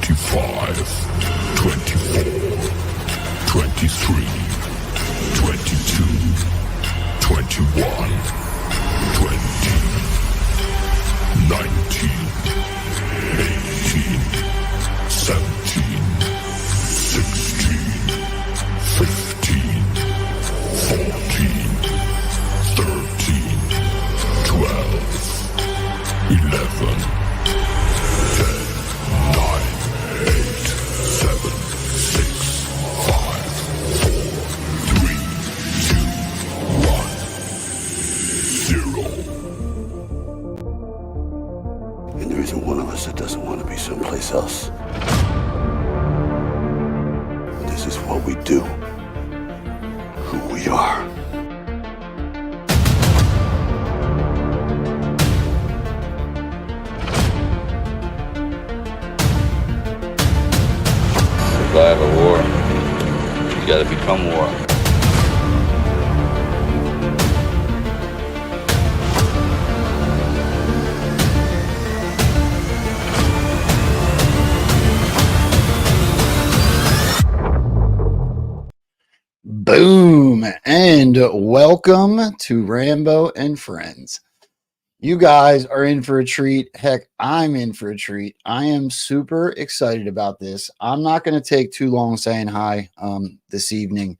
25, 24, 23, 22, 21, 20, 19, 18, 17, 16, 15, 14, 13, 12, 11, 10, 9, 8, 7, 6, 5, 4, 3, 2, 1, 0. And there isn't one of us that doesn't want to be someplace else. This is what we do. Who we are. Survive a war, you gotta become war. Boom, and welcome to Rambo and Frens. You guys are in for a treat. Heck, I'm in for a treat. I am super excited about this. I'm not going to take too long saying hi this evening.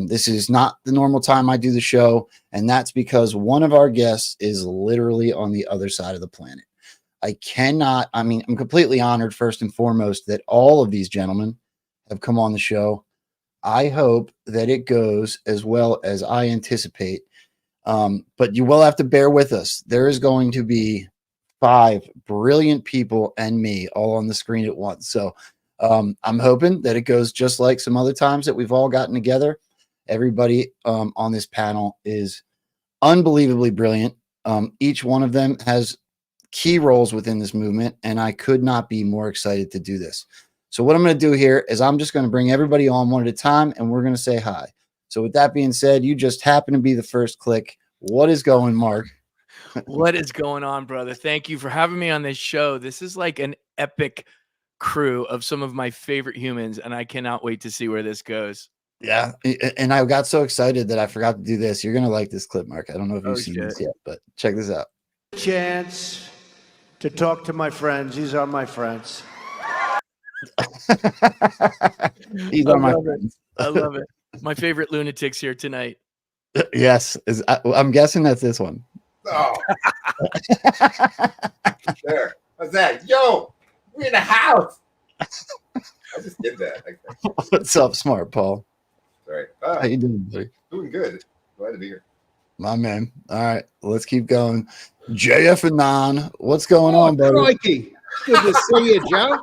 This is not the normal time I do the show, and that's because one of our guests is literally on the other side of the planet. I'm completely honored, first and foremost, that all of these gentlemen have come on the show. I hope that it goes as well as I anticipate. But you will have to bear with us. There is going to be 5 brilliant people and me all on the screen at once. So I'm hoping that it goes just like some other times that we've all gotten together. Everybody on this panel is unbelievably brilliant. Each one of them has key roles within this movement, and I could not be more excited to do this. So what I'm going to do here is I'm just going to bring everybody on one at a time, and we're going to say hi. So with that being said, you just happen to be the first click. What is going, Mark? What is going on, brother? Thank you for having me on this show. This is like an epic crew of some of my favorite humans, and I cannot wait to see where this goes. Yeah, and I got so excited that I forgot to do this. You're going to like this clip, Mark. I don't know if you've seen this yet, but check this out. Chance to talk to my friends. These are my friends. These are my friends. I love it. My favorite lunatics here tonight. Yes, I'm guessing that's this one. Oh, there. What's that? Yo, we in the house. I just did that. What's up, Smart Paul? Sorry. How you doing, buddy? Doing good. Glad to be here. My man. All right, let's keep going. JFanon, what's going on, buddy? Crikey. Good to see you, Joe.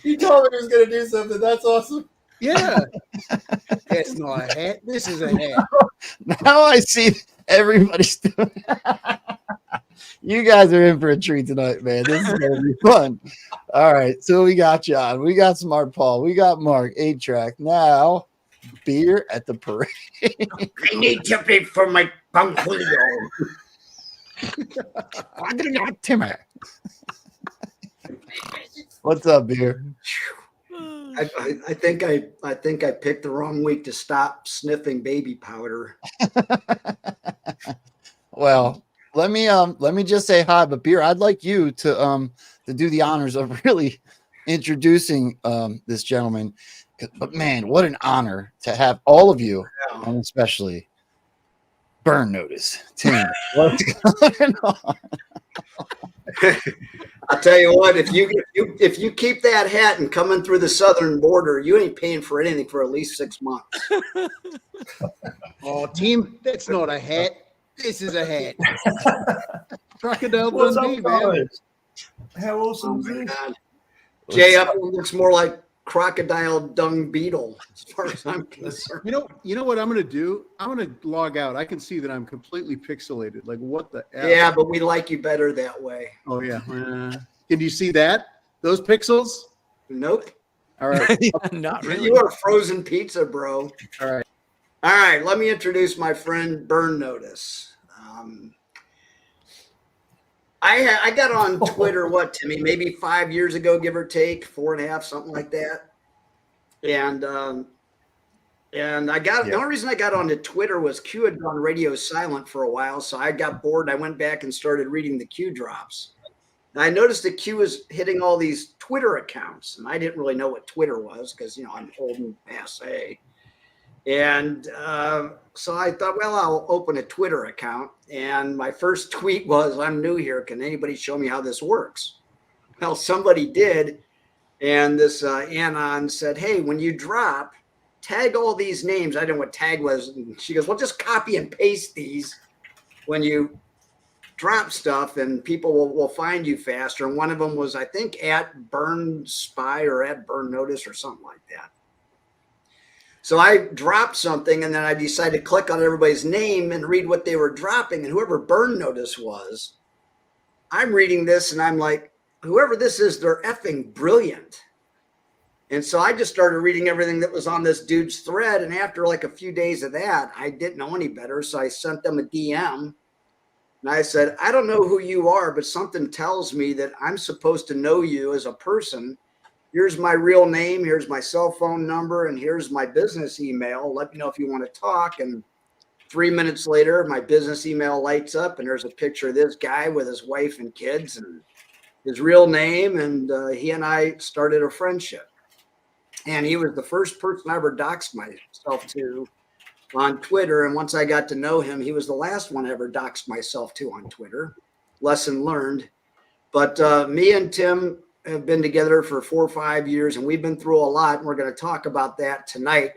He told me he was going to do something. That's awesome. Yeah. That's not a hat. This is a hat. Now I see everybody's doing. You guys are in for a treat tonight, man. This is going to be fun. All right, so we got John. We got Smart Paul. We got Mark, 8-track. Now, beer at the parade. I need to pay for my Julio. Timmer. What's up, beer? I think I picked the wrong week to stop sniffing baby powder. Well, let me just say hi, but beer, I'd like you to do the honors of really introducing this gentleman. But man, what an honor to have all of you, and especially Burn Notice. Tim, what's going on? I'll tell you what, if you keep that hat and coming through the southern border, you ain't paying for anything for at least 6 months. Oh, team, that's not a hat. This is a hat. Crocodile What's Dundee, up, man. fellas? How awesome is Oh, my this? God. JF looks more like crocodile dung beetle, as far as I'm concerned. You know what I'm gonna do? I'm gonna log out. I can see that I'm completely pixelated. Like what the F? Yeah, but we like you better that way. Oh yeah. Can you see that? Those pixels? Nope. All right. Not really. You are frozen pizza, bro. All right. All right, let me introduce my friend Burn Notice. I got on Twitter, what, Timmy, maybe 5 years ago, give or take, 4.5, something like that. And I got the only reason I got onto Twitter was Q had gone radio silent for a while, so I got bored. I went back and started reading the Q drops. And I noticed that Q was hitting all these Twitter accounts, and I didn't really know what Twitter was because I'm old and passe. And so I thought, well, I'll open a Twitter account. And my first tweet was, "I'm new here. Can anybody show me how this works?" Well, somebody did. And this Anon said, "Hey, when you drop, tag all these names." I didn't know what tag was. And she goes, "Well, just copy and paste these when you drop stuff and people will find you faster." And one of them was, I think, @Burn Spy or @Burn Notice or something like that. So I dropped something and then I decided to click on everybody's name and read what they were dropping. And whoever Burn Notice was, I'm reading this and I'm like, whoever this is, they're effing brilliant. And so I just started reading everything that was on this dude's thread. And after like a few days of that, I didn't know any better. So I sent them a DM and I said, "I don't know who you are, but something tells me that I'm supposed to know you as a person. Here's my real name. Here's my cell phone number. And here's my business email. Let me know if you want to talk." And 3 minutes later, my business email lights up and there's a picture of this guy with his wife and kids and his real name. And he and I started a friendship. And he was the first person I ever doxed myself to on Twitter. And once I got to know him, he was the last one I ever doxed myself to on Twitter. Lesson learned. But me and Tim have been together for 4 or 5 years, and we've been through a lot, and we're going to talk about that tonight.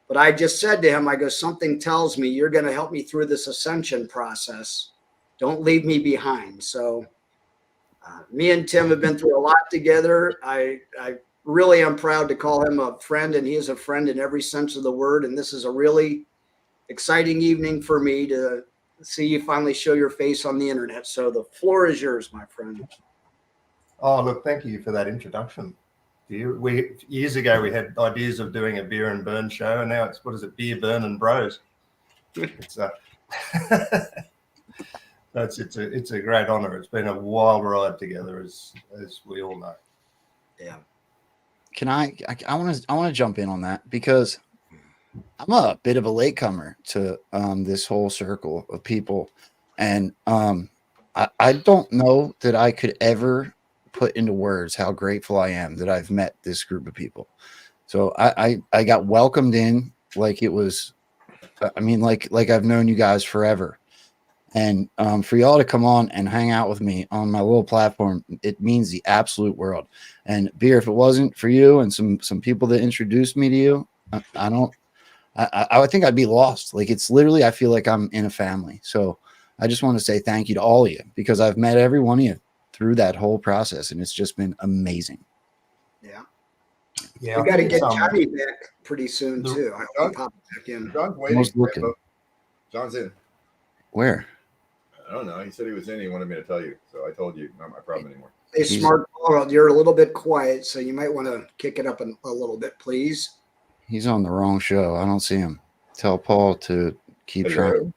But I just said to him, I go, something tells me you're going to help me through this ascension process. Don't leave me behind. So me and Tim have been through a lot together. I really am proud to call him a friend, and he is a friend in every sense of the word. And this is a really exciting evening for me to see you finally show your face on the internet. So the floor is yours, my friend. Oh, look, thank you for that introduction. Years ago, we had ideas of doing a beer and burn show, and now it's, what is it, beer, burn, and bros. It's it's a great honor. It's been a wild ride together, as we all know. Yeah. Can I want to jump in on that because I'm a bit of a latecomer to this whole circle of people, and I don't know that I could ever put into words how grateful I am that I've met this group of people. So I got welcomed in like it was, I mean, like I've known you guys forever. And for y'all to come on and hang out with me on my little platform, it means the absolute world. And Beer, if it wasn't for you and some people that introduced me to you, I think I'd be lost. Like, it's literally, I feel like I'm in a family. So I just want to say thank you to all of you because I've met every one of you through that whole process, and it's just been amazing. Yeah, we got to get Johnny back pretty soon too. I'll pop back in. John's waiting. John's in. Where? I don't know. He said he was in. He wanted me to tell you, so I told you. Not my problem anymore. Hey, Smart Paul, you're a little bit quiet, so you might want to kick it up a little bit, please. He's on the wrong show. I don't see him. Tell Paul to keep trying.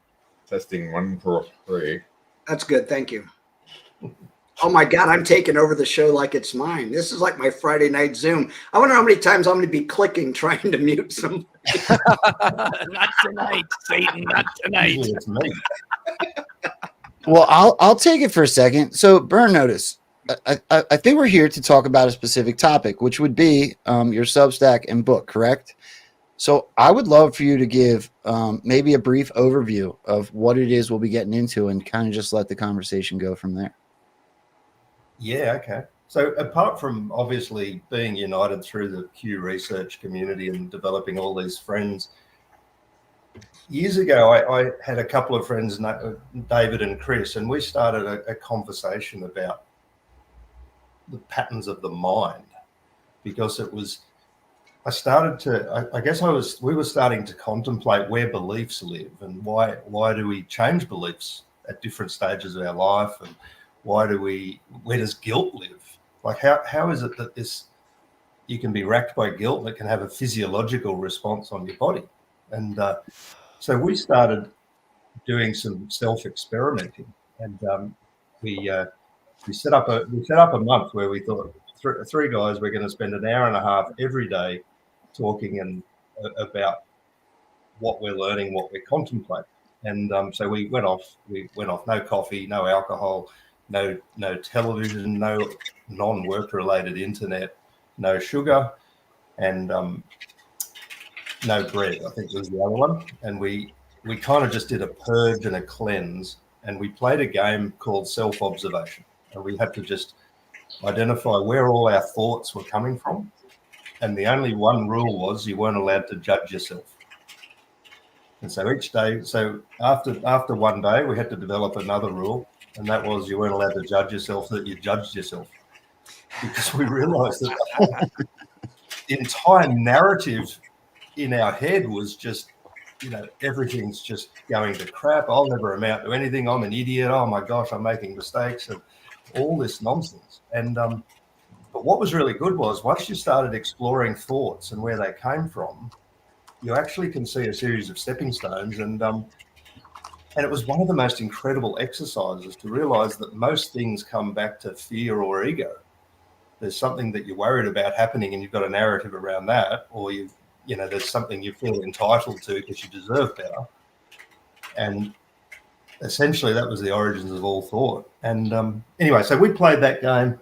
Testing 1, 2, 3. That's good. Thank you. Oh my God, I'm taking over the show like it's mine. This is like my Friday night Zoom. I wonder how many times I'm going to be clicking trying to mute somebody. Not tonight, Satan. Not tonight. It's me. Well, I'll take it for a second. So, Burn Notice. I think we're here to talk about a specific topic, which would be your Substack and book, correct? So I would love for you to give maybe a brief overview of what it is we'll be getting into and kind of just let the conversation go from there. Yeah, okay. So apart from obviously being united through the Q research community and developing all these friends, years ago I had a couple of friends, David and Chris, and we started a conversation about the patterns of the mind because it was, we were starting to contemplate where beliefs live and why do we change beliefs at different stages of our life, and where does guilt live? Like how is it that you can be racked by guilt and it can have a physiological response on your body? And so we started doing some self-experimenting, and we we set up a month where we thought three guys we're going to spend an hour and a half every day talking and about what we're learning, what we're contemplating. And so we went off. No coffee, no alcohol, no television, no non-work related internet, no sugar, and no bread. I think was the other one. And we kind of just did a purge and a cleanse. And we played a game called self-observation. And we had to just identify where all our thoughts were coming from. And the only one rule was you weren't allowed to judge yourself. And so each day, after one day, we had to develop another rule, and that was you weren't allowed to judge yourself, that you judged yourself. Because we realized that the entire narrative in our head was just, everything's just going to crap. I'll never amount to anything. I'm an idiot. Oh my gosh, I'm making mistakes and all this nonsense. And but what was really good was once you started exploring thoughts and where they came from, you actually can see a series of stepping stones, and it was one of the most incredible exercises to realize that most things come back to fear or ego. There's something that you're worried about happening, and you've got a narrative around that, or there's something you feel entitled to because you deserve better. And essentially, that was the origins of all thought. And anyway, so we played that game.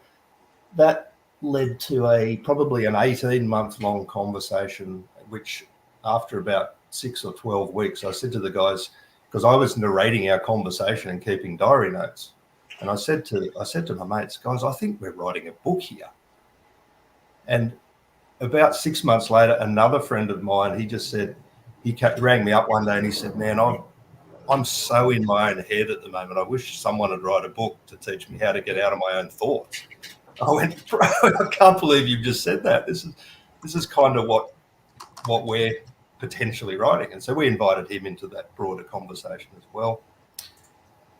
That led to probably an 18-month-long conversation, which after about 6 or 12 weeks, I said to the guys, because I was narrating our conversation and keeping diary notes, and I said to my mates, guys, I think we're writing a book here. And about 6 months later, another friend of mine, he rang me up one day and he said, man, I'm so in my own head at the moment. I wish someone would write a book to teach me how to get out of my own thoughts. I went, bro, I can't believe you've just said that. This is kind of what we're potentially writing. And so we invited him into that broader conversation as well.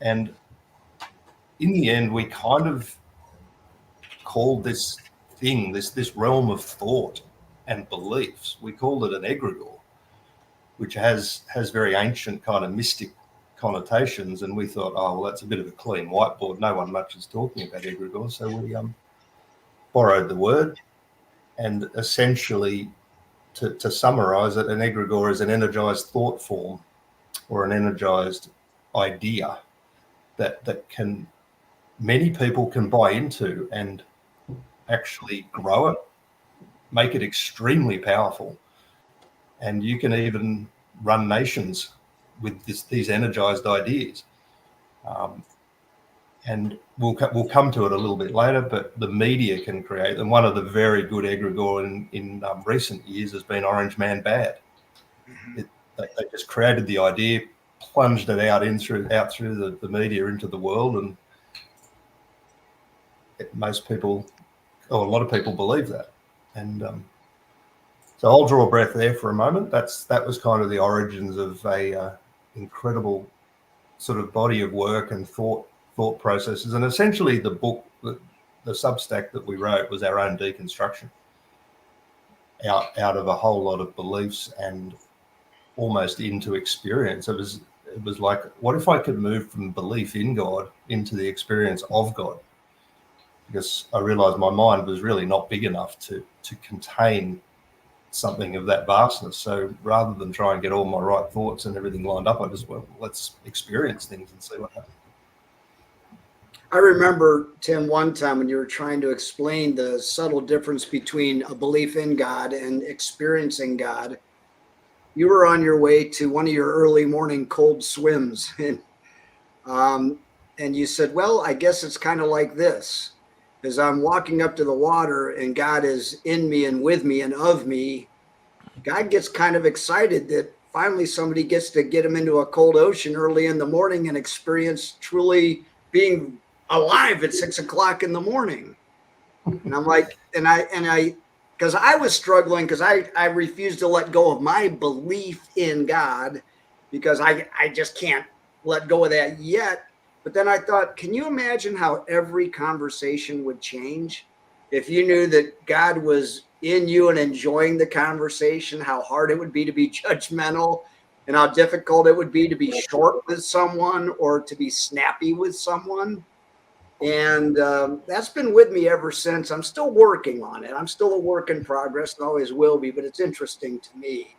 And in the end, we kind of called this thing, this realm of thought and beliefs, we called it an egregor, which has very ancient kind of mystic connotations. And we thought, oh, well, that's a bit of a clean whiteboard. No one much is talking about egregor. So we borrowed the word, and essentially, to summarize it, an egregor is an energized thought form or an energized idea that many people can buy into and actually grow it, make it extremely powerful. And you can even run nations with these energized ideas. And we'll come to it a little bit later, but the media can create, and one of the very good egregor in recent years has been Orange Man Bad. They just created the idea, plunged it out through the media into the world, and a lot of people believe that. And so I'll draw a breath there for a moment. That was kind of the origins of a incredible sort of body of work and thought processes. And essentially the book, the Substack that we wrote was our own deconstruction out of a whole lot of beliefs and almost into experience. It was like, what if I could move from belief in God into the experience of God? Because I realized my mind was really not big enough to contain something of that vastness. So rather than try and get all my right thoughts and everything lined up, I just went, let's experience things and see what happens. I remember, Tim, one time when you were trying to explain the subtle difference between a belief in God and experiencing God, you were on your way to one of your early morning cold swims. And you said, well, I guess it's kind of like this. As I'm walking up to the water and God is in me and with me and of me, God gets kind of excited that finally somebody gets to get him into a cold ocean early in the morning and experience truly being alive at 6 o'clock in the morning. And I'm like, because I was struggling because I refused to let go of my belief in God because I just can't let go of that yet. But then I thought, can you imagine how every conversation would change if you knew that God was in you and enjoying the conversation, how hard it would be to be judgmental and how difficult it would be to be short with someone or to be snappy with someone? And that's been with me ever since. I'm still working on it. I'm still a work in progress and always will be, but it's interesting to me.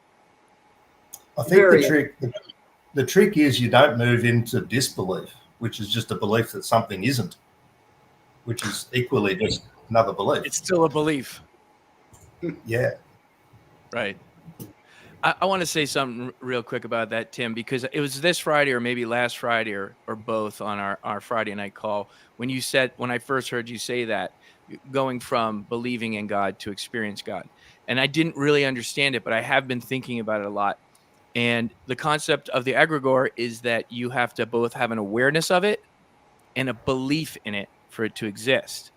I think the trick is you don't move into disbelief, which is just a belief that something isn't, which is equally just another belief. It's still a belief. Yeah. Right. I want to say something real quick about that, Tim, because it was this Friday or maybe last Friday or both on our Friday night call when I first heard you say that, going from believing in God to experience God. And I didn't really understand it, but I have been thinking about it a lot. And the concept of the egregor is that you have to both have an awareness of it and a belief in it for it to exist.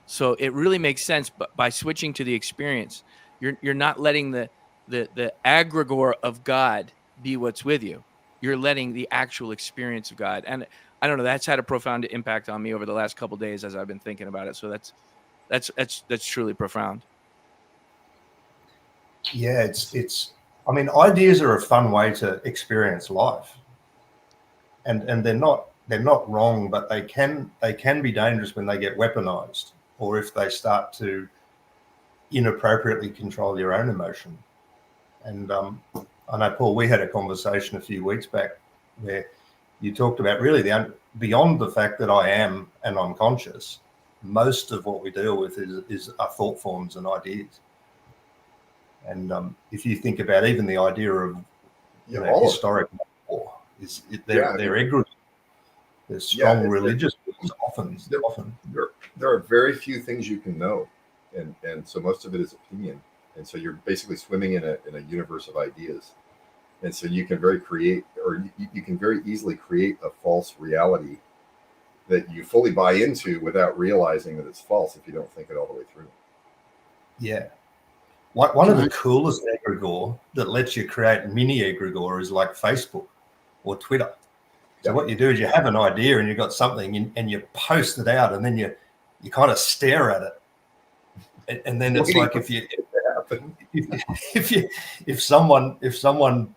So it really makes sense, but by switching to the experience, you're not letting the egregor of God be what's with you. You're letting the actual experience of God. And I don't know, that's had a profound impact on me over the last couple of days as I've been thinking about it. So that's truly profound. Yeah, it's I mean, ideas are a fun way to experience life. And they're not wrong, but they can be dangerous when they get weaponized, or if they start to inappropriately control your own emotion. And I know, Paul, we had a conversation a few weeks back where you talked about really beyond the fact that I am and I'm conscious, most of what we deal with is our thought forms and ideas. And if you think about even the idea of historic war, they're egregor. There's strong religious often. There are very few things you can know, and so most of it is opinion. And so you're basically swimming in a universe of ideas. And so you can you can very easily create a false reality that you fully buy into without realizing that it's false if you don't think it all the way through. Yeah. One of the coolest egregor that lets you create mini egregor is like Facebook or Twitter. So what you do is you have an idea and you've got something and you post it out, and then you kind of stare at it. And then it's like if someone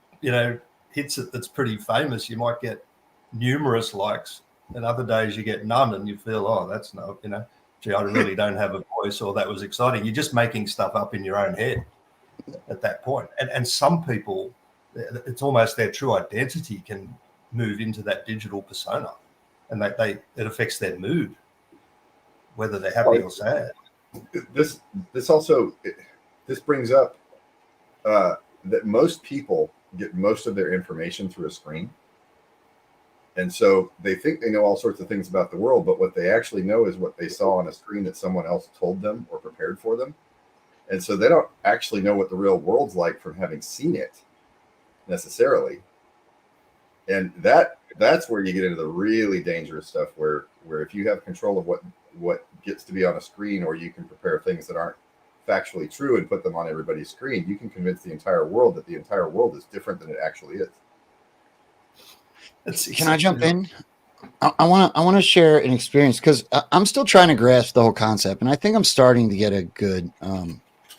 hits it that's pretty famous, you might get numerous likes, and other days you get none, and you feel, oh, that's no, gee, I really don't have a voice, or that was exciting. You're just making stuff up in your own head at that point. And some people, it's almost their true identity can move into that digital persona, and it affects their mood, whether they're happy or sad. This brings up that most people get most of their information through a screen. And so they think they know all sorts of things about the world, but what they actually know is what they saw on a screen that someone else told them or prepared for them. And so they don't actually know what the real world's like from having seen it necessarily. And that's where you get into the really dangerous stuff where if you have control of what gets to be on a screen, or you can prepare things that aren't factually true and put them on everybody's screen, you can convince the entire world that the entire world is different than it actually is. Can I jump in? I want to share an experience because I'm still trying to grasp the whole concept, and I think I'm starting to get a good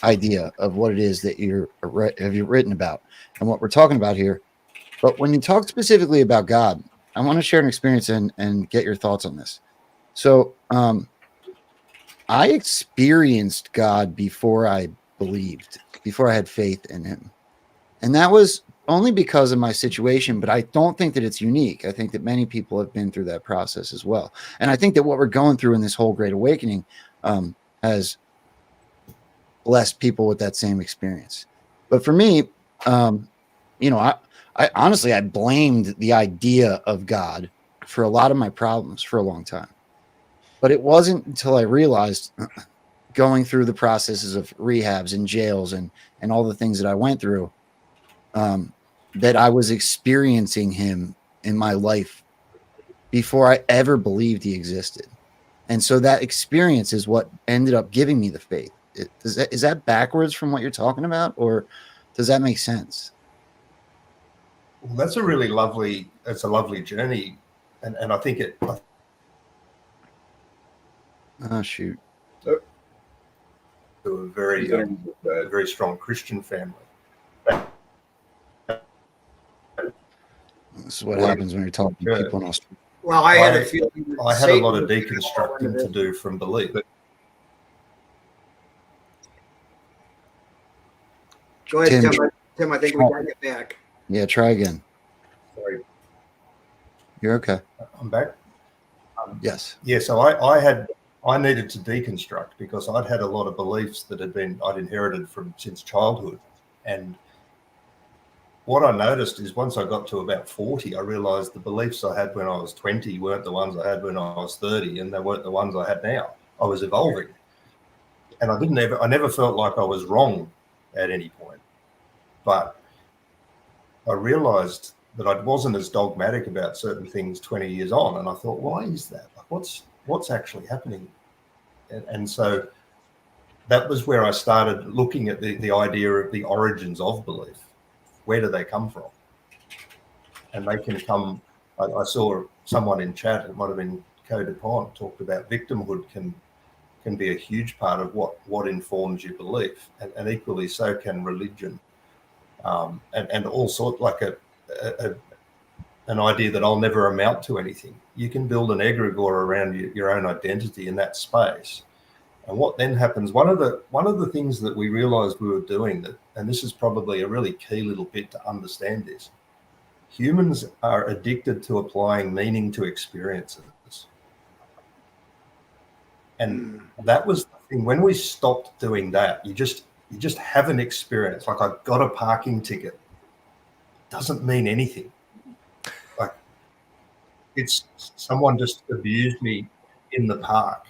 idea of what it is that you've written about and what we're talking about here. But when you talk specifically about God, I want to share an experience and get your thoughts on this. So I experienced God before I believed, before I had faith in him. And that was only because of my situation, but I don't think that it's unique. I think that many people have been through that process as well. And I think that what we're going through in this whole Great Awakening has blessed people with that same experience. But for me, I honestly, I blamed the idea of God for a lot of my problems for a long time. But it wasn't until I realized, going through the processes of rehabs and jails and all the things that I went through, that I was experiencing him in my life before I ever believed he existed. And so that experience is what ended up giving me the faith. Is that backwards from what you're talking about, or does that make sense? Well, that's a lovely journey. And I think it. Oh, shoot. To a very strong Christian family. This is what happens when you're talking to people in Australia. Well, I had a feeling. I had a lot of deconstructing to do from belief. Go ahead, Tim. Tim. I think we got it back. Yeah, try again. Sorry, You're okay. I'm back. Yes. Yeah, so I needed to deconstruct because I'd had a lot of beliefs that I'd inherited since childhood. And what I noticed is once I got to about 40, I realized the beliefs I had when I was 20 weren't the ones I had when I was 30, and they weren't the ones I had now. I was evolving. And I never felt like I was wrong at any point. But I realized that I wasn't as dogmatic about certain things 20 years on. And I thought, why is that? Like, what's actually happening? And so that was where I started looking at the idea of the origins of belief. Where do they come from? And they can come, I saw someone in chat, it might have been Codepont, talked about victimhood can be a huge part of what informs your belief, and equally so can religion, and all sorts, like an idea that I'll never amount to anything. You can build an egregor around your own identity in that space. And what then happens, one of the things that we realized we were doing, and this is probably a really key little bit to understand this, humans are addicted to applying meaning to experiences. And that was the thing. When we stopped doing that, you just have an experience. Like, I got a parking ticket. Doesn't mean anything. Like, it's someone just abused me in the park.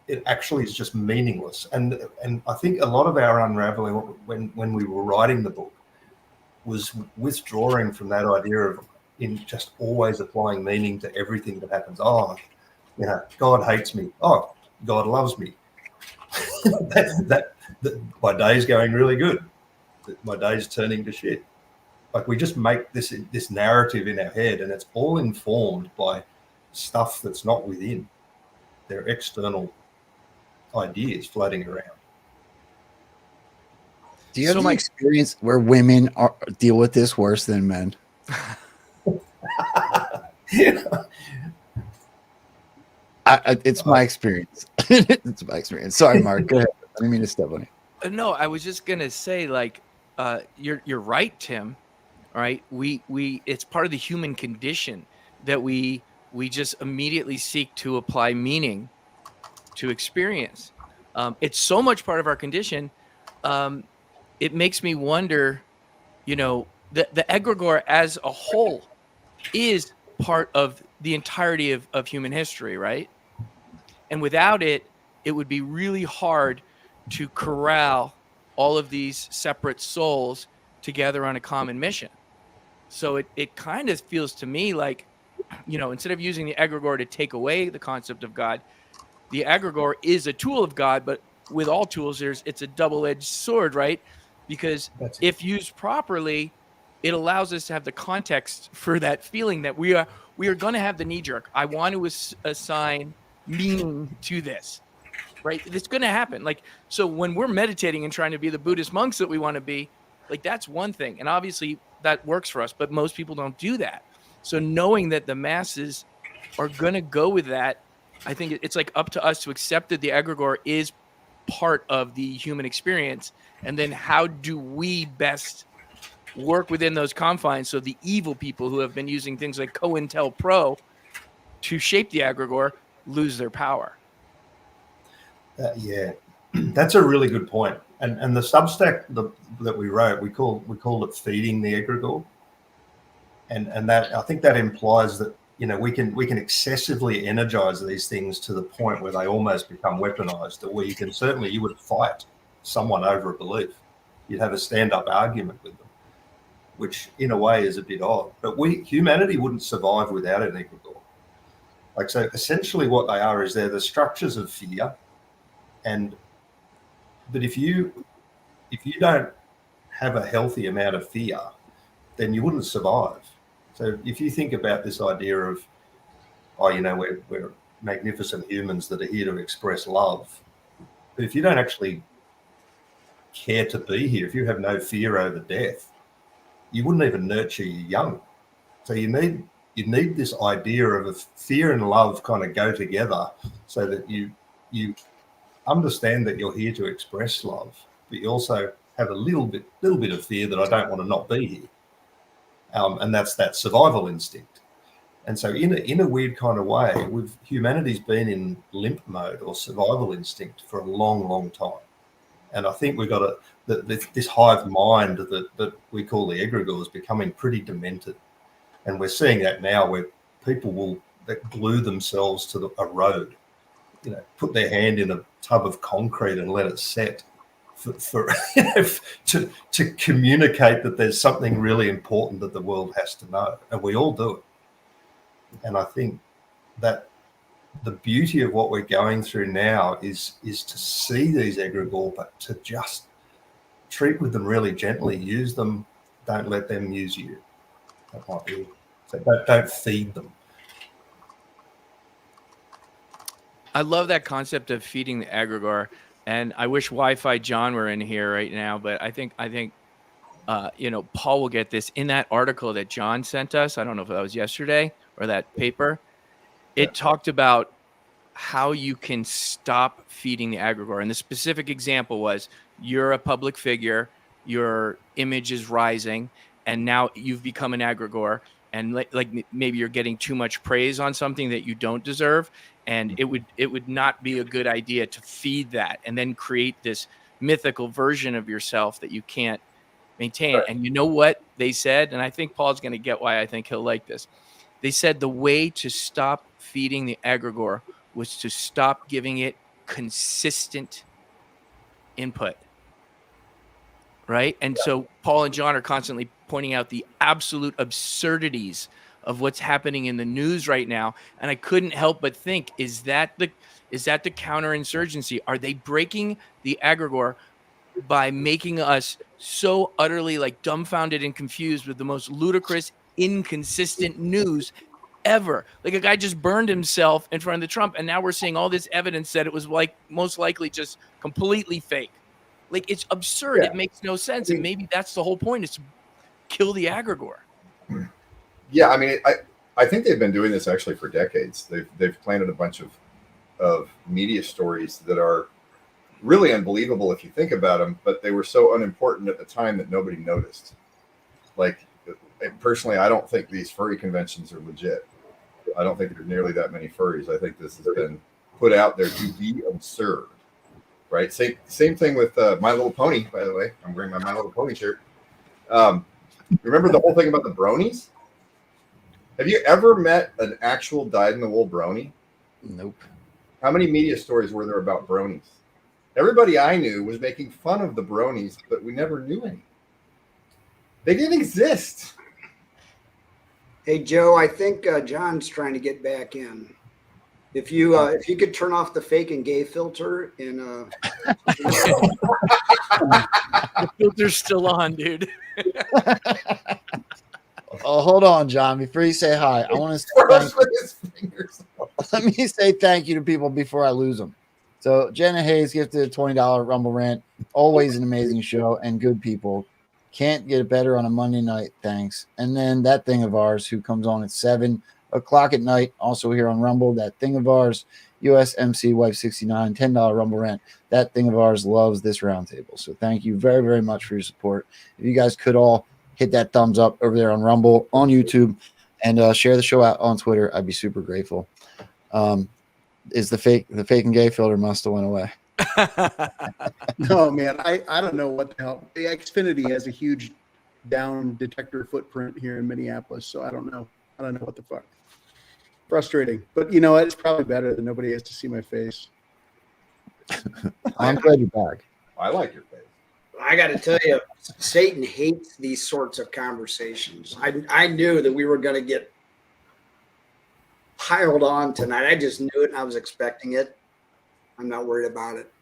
It actually is just meaningless. And I think a lot of our unraveling when we were writing the book was withdrawing from that idea of in just always applying meaning to everything that happens. Oh, God hates me. Oh, God loves me. that my day's going really good. My day's turning to shit. Like, we just make this narrative in our head, and it's all informed by stuff that's not within. They're external ideas floating around. Do you have any experience where women deal with this worse than men? It's my experience. It's my experience. Sorry, Mark. Go ahead. I didn't mean to step on you. No, I was just gonna say, like, you're right, Tim. All right, we it's part of the human condition that we just immediately seek to apply meaning to experience. It's so much part of our condition. It makes me wonder, the egregor as a whole is part of the entirety of human history, right? And without it, it would be really hard to corral all of these separate souls together on a common mission. So it kind of feels to me like, instead of using the egregor to take away the concept of God, the egregor is a tool of God, but with all tools, it's a double-edged sword, right? Because if used properly, it allows us to have the context for that feeling that we are going to have the knee jerk. I want to assign meaning to this, right? It's going to happen. Like, so when we're meditating and trying to be the Buddhist monks that we want to be, like, that's one thing. And obviously that works for us, but most people don't do that. So knowing that the masses are going to go with that, I think it's like up to us to accept that the egregor is part of the human experience. And then how do we best work within those confines so the evil people who have been using things like COINTELPRO to shape the egregor lose their power? Yeah, that's a really good point. And the Substack that we wrote, we called it Feeding the Egregor. And that, I think that implies that, we can excessively energize these things to the point where they almost become weaponized, or where you would fight someone over a belief. You'd have a stand-up argument with them, which in a way is a bit odd. But humanity wouldn't survive without an egregor. Like, so essentially what they are is they're the structures of fear. But if you don't have a healthy amount of fear, then you wouldn't survive. So if you think about this idea of, we're magnificent humans that are here to express love, but if you don't actually care to be here, if you have no fear over death, you wouldn't even nurture your young. So you need you need this idea of a fear and love kind of go together, so that you understand that you're here to express love, but you also have a little bit of fear that I don't want to not be here, and that's that survival instinct. And so in a weird kind of way, humanity's been in limp mode or survival instinct for a long time. And I think we've got this hive mind that we call the egregor is becoming pretty demented. And we're seeing that now, where people that glue themselves to a road, put their hand in a tub of concrete and let it set for to communicate that there's something really important that the world has to know. And we all do it. And I think that the beauty of what we're going through now is to see these egregor, but to just treat with them really gently, use them, don't let them use you. That might be, so don't feed them. I love that concept of feeding the egregor, and I wish Wi-Fi John were in here right now, but I think Paul will get this. In that article that John sent us, I don't know if that was yesterday or that paper, it talked about how you can stop feeding the egregor. And the specific example was, you're a public figure, your image is rising, and now you've become an egregor, and like maybe you're getting too much praise on something that you don't deserve, and it would not be a good idea to feed that and then create this mythical version of yourself that you can't maintain. Right. And you know what they said? And I think Paul's going to get why I think he'll like this. They said the way to stop feeding the egregor was to stop giving it consistent input. Right? And so Paul and John are constantly pointing out the absolute absurdities of what's happening in the news right now. And I couldn't help but think, is that the counterinsurgency? Are they breaking the egregor by making us so utterly like dumbfounded and confused with the most ludicrous, inconsistent news ever? Like, a guy just burned himself in front of the Trump, and now we're seeing all this evidence that it was like most likely just completely fake. Like, it's absurd. Yeah. It makes no sense. And maybe that's the whole point, is to kill the egregor. Yeah, I mean, I think they've been doing this actually for decades. They've planted a bunch of media stories that are really unbelievable if you think about them, but they were so unimportant at the time that nobody noticed. Like, personally, I don't think these furry conventions are legit. I don't think there are nearly that many furries. I think this has been put out there to be absurd, right? Same thing with My Little Pony, by the way. I'm wearing my My Little Pony shirt. Remember the whole thing about the bronies? Have you ever met an actual dyed-in-the-wool brony? Nope. How many media stories were there about bronies? Everybody I knew was making fun of the bronies, but we never knew any. They didn't exist. Hey, Joe, I think John's trying to get back in. If you could turn off the fake and gay filter in the filter's still on, dude. Oh, hold on, John. Before you say hi, I want to let me say thank you to people before I lose them. So Jenna Hayes gifted a $20 Rumble Rant. Always an amazing show and good people. Can't get it better on a Monday night. Thanks. And then That Thing of Ours, who comes on at 7 o'clock at night, also here on Rumble. That Thing of Ours, USMC Wife 69, $10 Rumble Rant. That Thing of Ours loves this roundtable. So thank you very, very much for your support. If you guys could all hit that thumbs up over there on Rumble, on YouTube, and share the show out on Twitter, I'd be super grateful. Is the fake and gay filter must have went away? No, man, I don't know what the hell. The Xfinity has a huge down detector footprint here in Minneapolis, so I don't know what the fuck. Frustrating, but you know what? It's probably better than nobody has to see my face. I'm glad you're back. I like your face. I got to tell you, Satan hates these sorts of conversations. I knew that we were going to get piled on tonight. I just knew it, and I was expecting it. I'm not worried about it.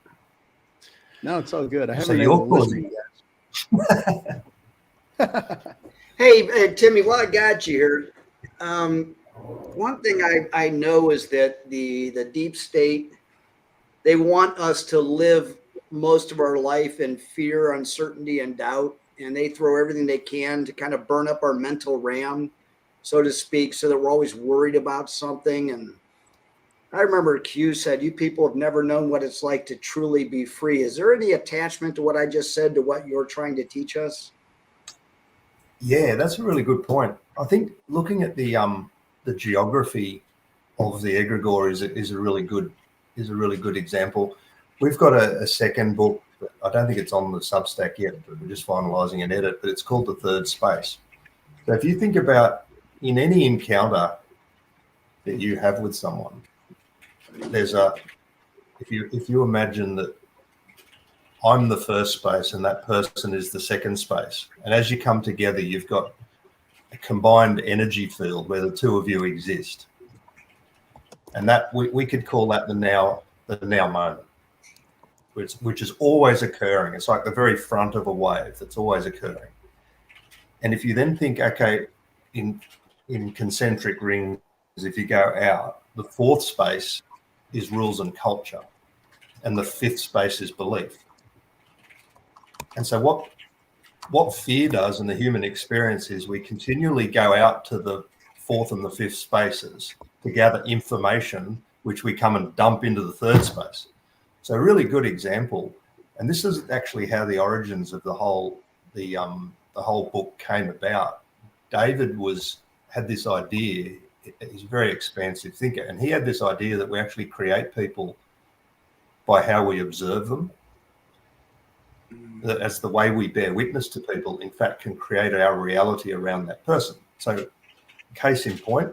No, it's all good. I haven't been able to listen yet. Hey, Timmy, while I got you here, one thing I know is that the deep state, they want us to live most of our life in fear, uncertainty, and doubt, and they throw everything they can to kind of burn up our mental RAM so to speak, so that we're always worried about something. And I remember Q said, you people have never known what it's like to truly be free. Is there any attachment to what I just said to what you're trying to teach us? Yeah, that's a really good point. I think looking at the geography of the egregor is a really good example. We've got a second book. I don't think it's on the Substack yet, but we're just finalizing an edit. But it's called The Third Space. So if you think about in any encounter that you have with someone, there's if you imagine that I'm the first space and that person is the second space, and as you come together, you've got a combined energy field where the two of you exist, and that we could call that the now moment, which is always occurring. It's like the very front of a wave that's always occurring. And if you then think, okay, in concentric rings, if you go out, the fourth space is rules and culture, and the fifth space is belief. And so what fear does in the human experience is we continually go out to the fourth and the fifth spaces to gather information, which we come and dump into the third space. So a really good example, and this is actually how the origins of the whole book came about. David had this idea. He's a very expansive thinker, and he had this idea that we actually create people by how we observe them. That as the way we bear witness to people, in fact, can create our reality around that person. So, case in point,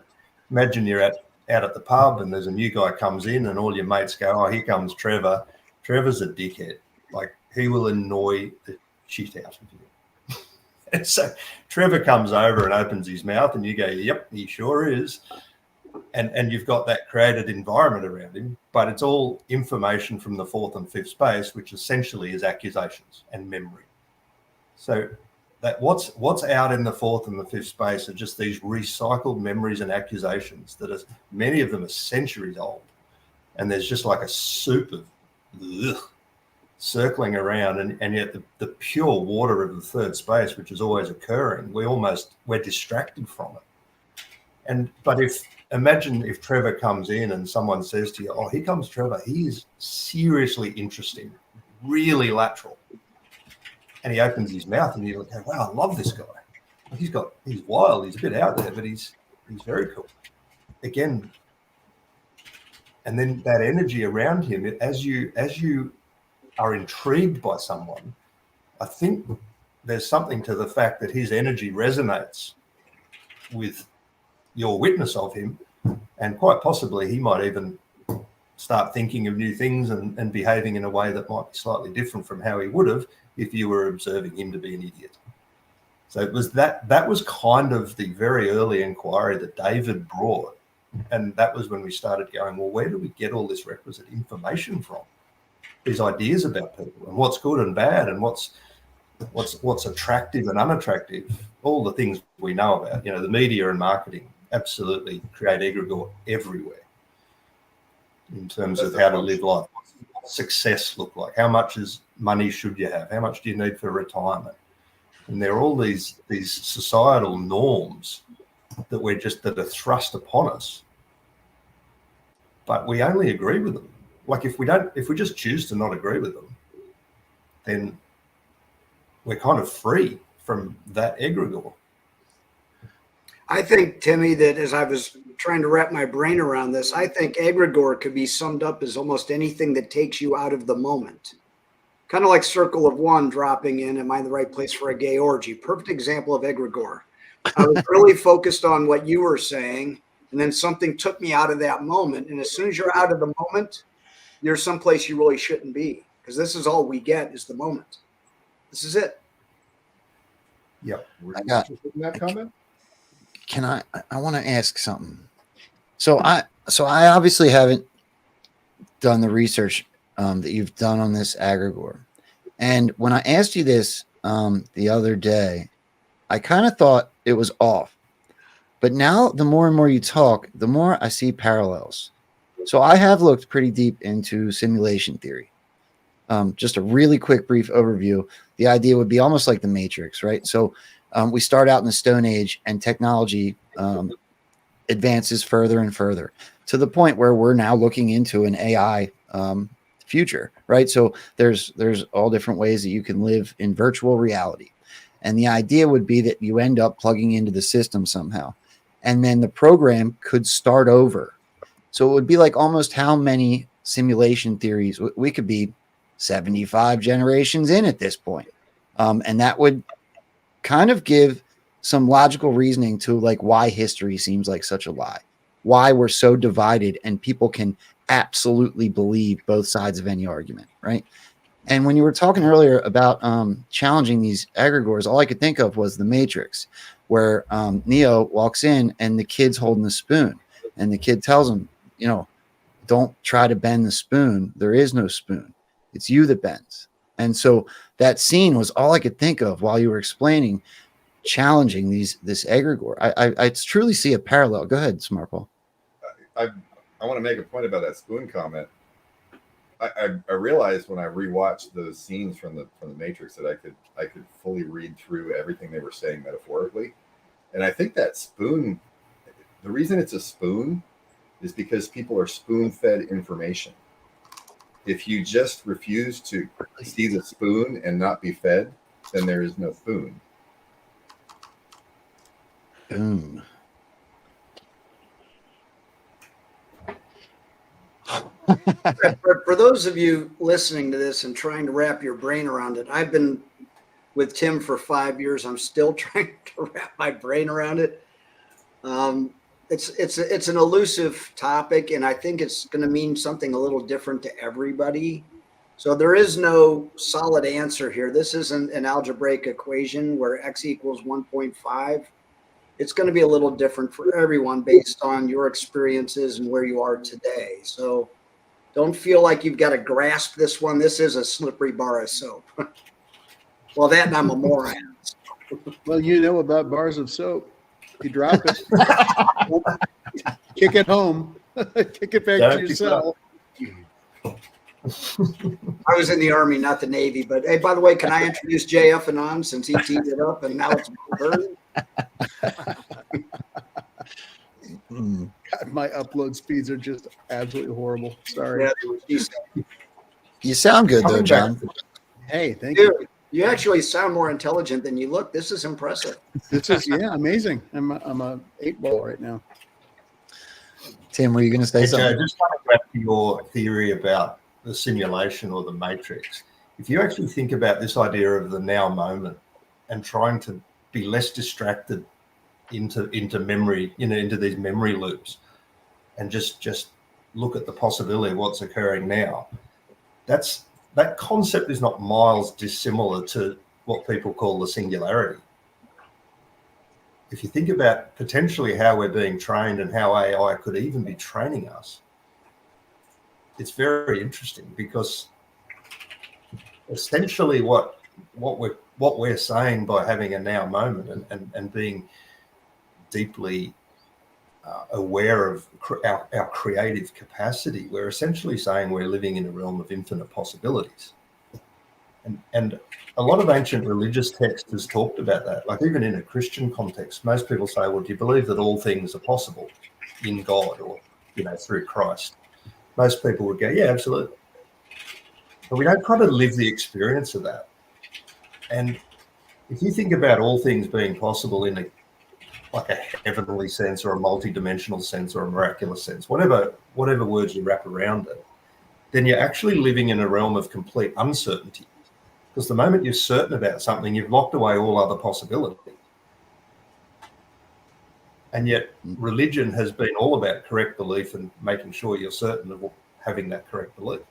imagine you're out at the pub and there's a new guy comes in and all your mates go, oh, here comes Trevor. Trevor's a dickhead. Like, he will annoy the shit out of you. And so Trevor comes over and opens his mouth and you go, yep, he sure is. And you've got that created environment around him, but it's all information from the fourth and fifth space, which essentially is accusations and memory. So that what's out in the fourth and the fifth space are just these recycled memories and accusations that are, many of them are centuries old. And there's just like a soup of circling around, and yet the pure water of the third space, which is always occurring, we're distracted from it. But imagine if Trevor comes in and someone says to you, oh, here comes Trevor. He is seriously interesting, really lateral. And he opens his mouth and you go, wow, I love this guy. He's wild. He's a bit out there, but he's very cool. Again, and then that energy around him, as you are intrigued by someone, I think there's something to the fact that his energy resonates with your witness of him, and quite possibly he might even start thinking of new things and behaving in a way that might be slightly different from how he would have if you were observing him to be an idiot. So it was that was kind of the very early inquiry that David brought, and that was when we started going, well, where do we get all this requisite information from? These ideas about people and what's good and bad and what's attractive and unattractive, all the things we know about. The media and marketing absolutely create egregor everywhere in terms of how to live life. What's success look like? How much money should you have? How much do you need for retirement? And there are all these societal norms that are thrust upon us, but we only agree with them. Like if we just choose to not agree with them, then we're kind of free from that egregor. I think, Timmy, that as I was trying to wrap my brain around this, I think egregor could be summed up as almost anything that takes you out of the moment. Kind of like Circle of One dropping in, am I in the right place for a gay orgy? Perfect example of egregor. I was really focused on what you were saying, and then something took me out of that moment. And as soon as you're out of the moment, you're someplace you really shouldn't be, because this is all we get is the moment. This is it. Yep. I got that comment. Can I want to ask something. So I obviously haven't done the research that you've done on this egregor. And when I asked you this the other day, I kind of thought it was off. But now the more and more you talk, the more I see parallels. So I have looked pretty deep into simulation theory. Just a really quick, brief overview. The idea would be almost like the Matrix, right? So we start out in the Stone Age, and technology advances further and further to the point where we're now looking into an AI future, right? So there's all different ways that you can live in virtual reality. And the idea would be that you end up plugging into the system somehow, and then the program could start over. So it would be like almost how many simulation theories we could be 75 generations in at this point. And that would kind of give some logical reasoning to like why history seems like such a lie, why we're so divided and people can absolutely believe both sides of any argument, right? And when you were talking earlier about challenging these egregores, all I could think of was the Matrix, where Neo walks in and the kid's holding the spoon, and the kid tells him, you know, don't try to bend the spoon. There is no spoon. It's you that bends. And so that scene was all I could think of while you were explaining challenging this egregore. I truly see a parallel. Go ahead, Smartball. I want to make a point about that spoon comment. I realized when I rewatched those scenes from the Matrix that I could fully read through everything they were saying metaphorically, and I think that spoon, the reason it's a spoon, is because people are spoon-fed information. If you just refuse to see the spoon and not be fed, then there is no spoon. Boom. For those of you listening to this and trying to wrap your brain around it, I've been with Tim for 5 years. I'm still trying to wrap my brain around it. It's an elusive topic, and I think it's going to mean something a little different to everybody. So there is no solid answer here. This isn't an algebraic equation where x equals 1.5. It's going to be a little different for everyone based on your experiences and where you are today. So don't feel like you've got to grasp this one. This is a slippery bar of soap. Well, that and I'm a moron. Well, you know about bars of soap. You drop it, kick it home, kick it back to your cell. I was in the Army, not the Navy. But hey, by the way, can I introduce JFanon since he teed it up and now it's burning? God, my upload speeds are just absolutely horrible. Sorry. Yeah, You sound good though, John. Hey, thank Dude, you. you actually sound more intelligent than you look. This is impressive. This is amazing. I'm a 8-ball right now. Tim, were you going to say something? Joe, just coming back to your theory about the simulation or the matrix. If you actually think about this idea of the now moment and trying to be less distracted into memory, into these memory loops, and just look at the possibility of what's occurring now, that concept is not miles dissimilar to what people call the singularity. If you think about potentially how we're being trained and how AI could even be training us, it's very interesting, because essentially what we're saying by having a now moment and being deeply aware of our creative capacity, we're essentially saying we're living in a realm of infinite possibilities. And a lot of ancient religious text has talked about that. Like even in a Christian context, most people say, well, do you believe that all things are possible in God or, through Christ? Most people would go, yeah, absolutely. But we don't kind of live the experience of that. And if you think about all things being possible in a heavenly sense or a multi-dimensional sense or a miraculous sense, whatever words you wrap around it, then you're actually living in a realm of complete uncertainty. Because the moment you're certain about something, you've locked away all other possibility. And yet religion has been all about correct belief and making sure you're certain of having that correct belief.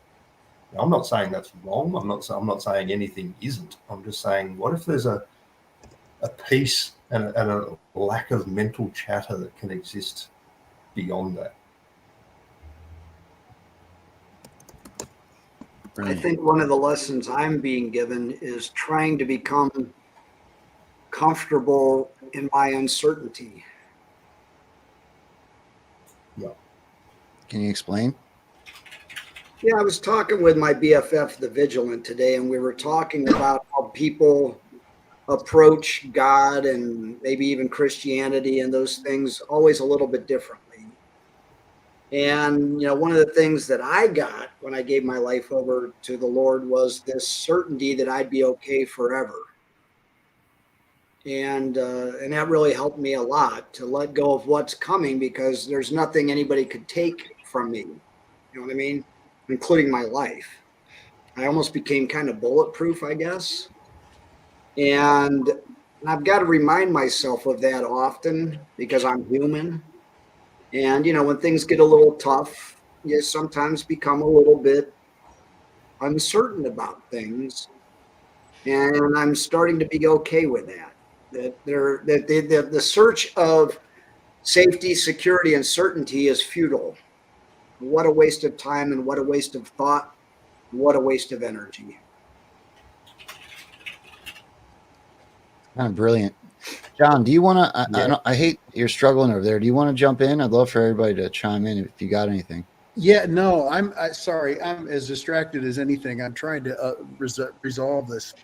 Now, I'm not saying that's wrong. I'm not saying anything isn't. I'm just saying, what if there's a peace and a lack of mental chatter that can exist beyond that? I think one of the lessons I'm being given is trying to become comfortable in my uncertainty. Yeah. Can you explain? Yeah, I was talking with my BFF, the Vigilant, today, and we were talking about how people approach God and maybe even Christianity and those things always a little bit differently. And, one of the things that I got when I gave my life over to the Lord was this certainty that I'd be okay forever. And that really helped me a lot to let go of what's coming, because there's nothing anybody could take from me. You know what I mean? Including my life. I almost became kind of bulletproof, I guess. And I've got to remind myself of that often, because I'm human. And, when things get a little tough, you sometimes become a little bit uncertain about things. And I'm starting to be okay with that. The search of safety, security, and certainty is futile. What a waste of time, and what a waste of thought, and what a waste of energy. Kind of brilliant. John, do you want to? I hate you're struggling over there. Do you want to jump in? I'd love for everybody to chime in if you got anything. Yeah, no, I'm sorry. I'm as distracted as anything. I'm trying to resolve this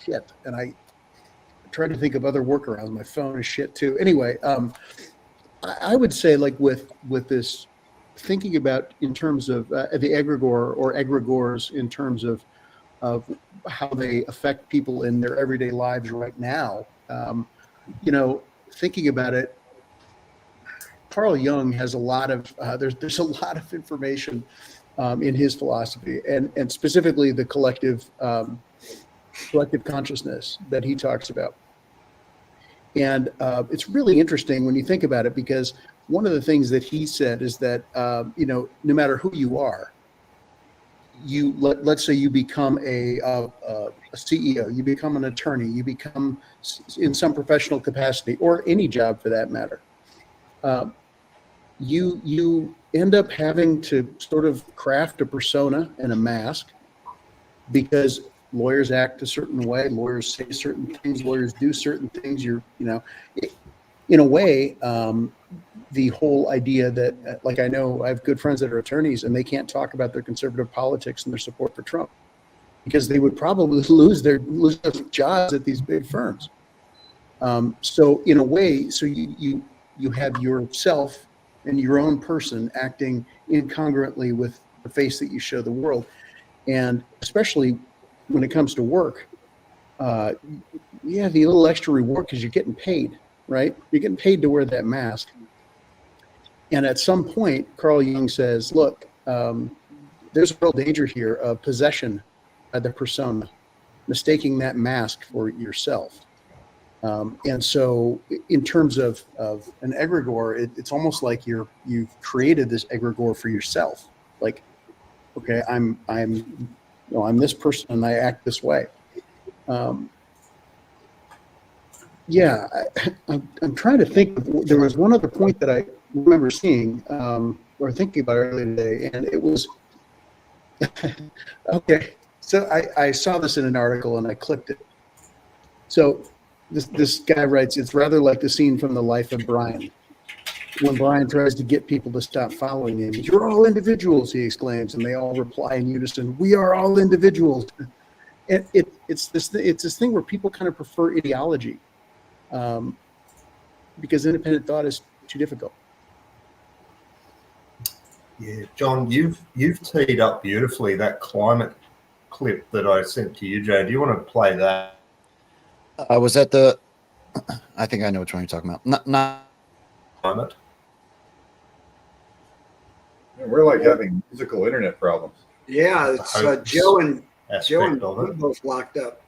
shit, and I try to think of other workarounds. My phone is shit too. Anyway, I would say, like, with this, thinking about in terms of the egregor or egregores, in terms of how they affect people in their everyday lives right now. Thinking about it, Carl Jung has a lot of there's a lot of information in his philosophy, and specifically the collective consciousness that he talks about. And it's really interesting when you think about it, because one of the things that he said is that no matter who you are, let's say you become a CEO, you become an attorney, you become in some professional capacity, or any job for that matter. You end up having to sort of craft a persona and a mask, because lawyers act a certain way, lawyers say certain things, lawyers do certain things. In a way, the whole idea that, like, I know I have good friends that are attorneys, and they can't talk about their conservative politics and their support for Trump, because they would probably lose their jobs at these big firms. So in a way, so you have yourself and your own person acting incongruently with the face that you show the world. And especially when it comes to work, you have the little extra reward because you're getting paid, right? You're getting paid to wear that mask. And at some point, Carl Jung says, look, there's a real danger here of possession by the persona, mistaking that mask for yourself. And so in terms of an egregor, it's almost like you've created this egregor for yourself. Like, okay, I'm this person and I act this way. I'm trying to think. There was one other point that I remember seeing or thinking about earlier today, and it was okay. So I saw this in an article and I clicked it. So this guy writes, it's rather like the scene from The Life of Brian, when Brian tries to get people to stop following him. You're all individuals, he exclaims, and they all reply in unison, we are all individuals. And it's this thing where people kind of prefer ideology, because independent thought is too difficult. Yeah, John, you've teed up beautifully that climate clip that I sent to you, Jay. Do you want to play that? Was that the? I think I know which one you're talking about. Not climate. We're like having musical internet problems. Yeah, it's Joe and both locked up.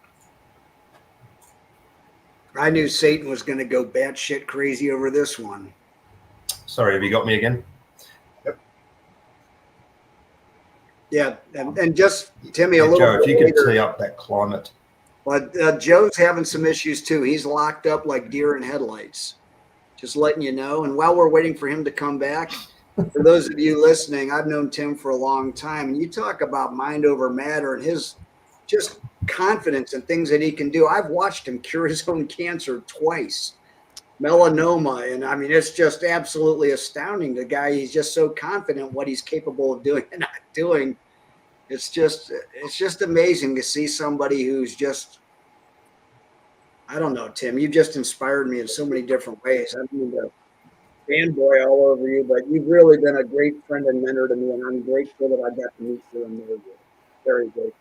I knew Satan was going to go batshit crazy over this one. Sorry, have you got me again? Yep. Yeah, and just Timmy, a little. Joe, bit if you could later, tee up that climate. But Joe's having some issues too. He's locked up like deer in headlights. Just letting you know. And while we're waiting for him to come back, for those of you listening, I've known Tim for a long time. And you talk about mind over matter and his just confidence in things that he can do. I've watched him cure his own cancer twice, melanoma. And I mean, it's just absolutely astounding. The guy, he's just so confident what he's capable of doing and not doing. It's just amazing to see somebody who's just I don't know, Tim. You just inspired me in so many different ways. I don't mean to fanboy all over you, but you've really been a great friend and mentor to me, and I'm grateful that I got to meet you and know you. Very grateful.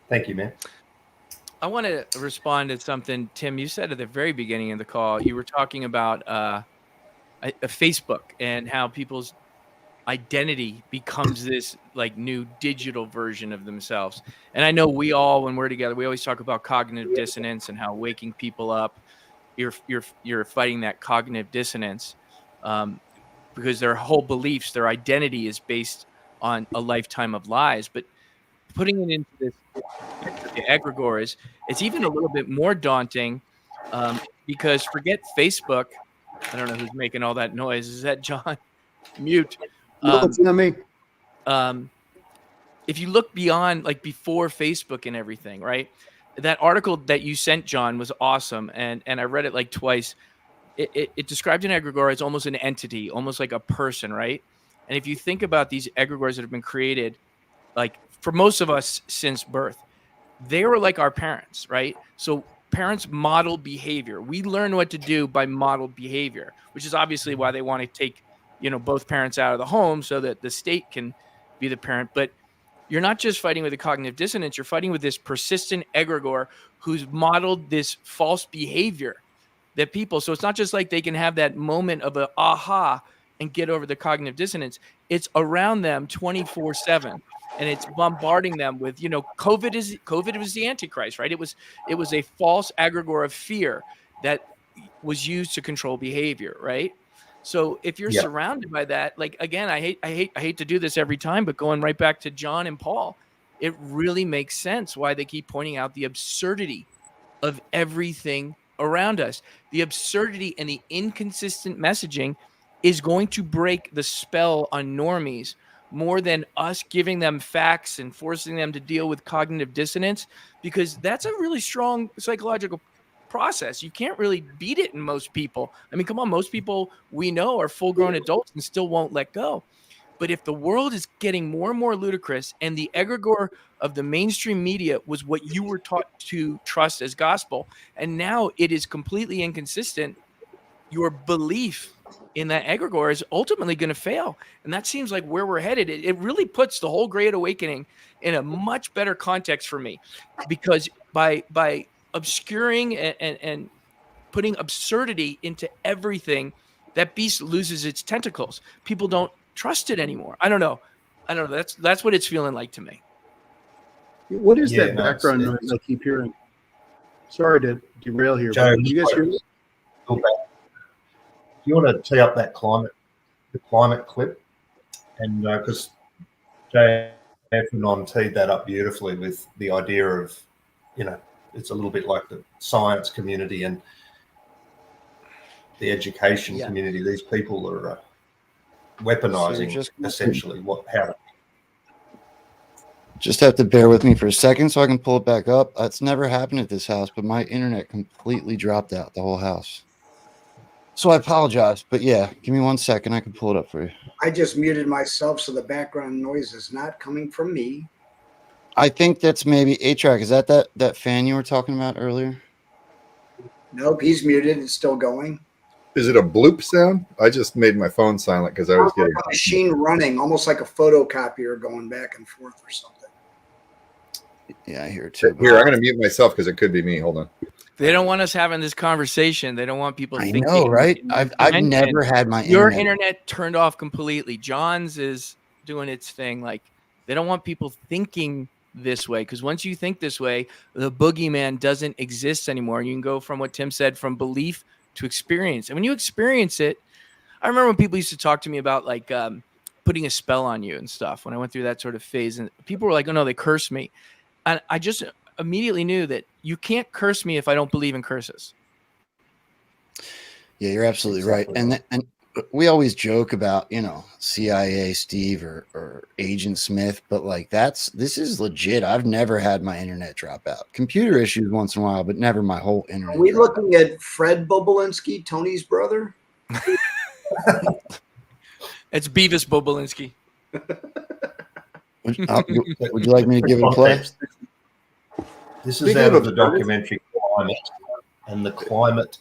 Thank you, man. I want to respond to something, Tim, you said at the very beginning of the call. You were talking about a Facebook and how people's identity becomes this like new digital version of themselves. And I know we all, when we're together, we always talk about cognitive dissonance and how waking people up, you're fighting that cognitive dissonance because their whole beliefs, their identity is based on a lifetime of lies. But putting it into this, the egregor is, it's even a little bit more daunting because forget Facebook. I don't know who's making all that noise. Is that John? Mute. No, it's not me. If you look beyond, like before Facebook and everything, right? That article that you sent, John, was awesome, and I read it like twice. It described an egregor as almost an entity, almost like a person, right? And if you think about these egregors that have been created, like for most of us since birth, they were like our parents, right? So parents model behavior. We learn what to do by modeled behavior, which is obviously why they want to take, both parents out of the home so that the state can be the parent. But you're not just fighting with the cognitive dissonance, you're fighting with this persistent egregor who's modeled this false behavior that people, so it's not just like they can have that moment of a aha and get over the cognitive dissonance. It's around them 24/7. And it's bombarding them with, COVID was the Antichrist, right? It was a false egregor of fear that was used to control behavior, right? So if you're surrounded by that, like, again, I hate to do this every time, but going right back to John and Paul, it really makes sense why they keep pointing out the absurdity of everything around us. The absurdity and the inconsistent messaging is going to break the spell on normies more than us giving them facts and forcing them to deal with cognitive dissonance, because that's a really strong psychological process. You can't really beat it in most people. I mean, come on, most people we know are full-grown adults and still won't let go. But if the world is getting more and more ludicrous and the egregor of the mainstream media was what you were taught to trust as gospel, and now it is completely inconsistent, your belief in that egregor is ultimately going to fail. And that seems like where we're headed. It really puts the whole Great Awakening in a much better context for me, because by obscuring and putting absurdity into everything, that beast loses its tentacles. People don't trust it anymore. I don't know. That's what it's feeling like to me. What is that background noise I keep hearing? Sorry to derail here. Joe, but you guys hear me? Do you want to tee up the climate clip? And because JFanon teed that up beautifully with the idea of, it's a little bit like the science community and the education community. These people are weaponizing essentially how to. Just have to bear with me for a second so I can pull it back up. That's never happened at this house, but my internet completely dropped out, the whole house. So I apologize, but yeah, give me 1 second. I can pull it up for you. I just muted myself so the background noise is not coming from me. I think that's maybe A-Track. Is that fan you were talking about earlier? Nope, he's muted. It's still going. Is it a bloop sound? I just made my phone silent because I was getting a machine running, almost like a photocopier going back and forth or something. Yeah, I hear it too. Here, I'm going to mute myself because it could be me. Hold on. They don't want us having this conversation. They don't want people thinking. I know, right? I've never had my internet turned off completely. John's is doing its thing. Like, they don't want people thinking this way, because once you think this way, the boogeyman doesn't exist anymore. You can go from what Tim said, from belief to experience. And when you experience it, I remember when people used to talk to me about like putting a spell on you and stuff. When I went through that sort of phase, and people were like, "Oh no, they cursed me," and I just immediately knew that you can't curse me if I don't believe in curses. Yeah, you're absolutely right. And we always joke about, CIA Steve or Agent Smith, but like this is legit. I've never had my internet drop out. Computer issues once in a while, but never my whole internet. Are we looking at Fred Bobulinski, Tony's brother? It's Beavis Bobulinski. Would you like me to give it a play? This is out of the documentary Climate, and the climate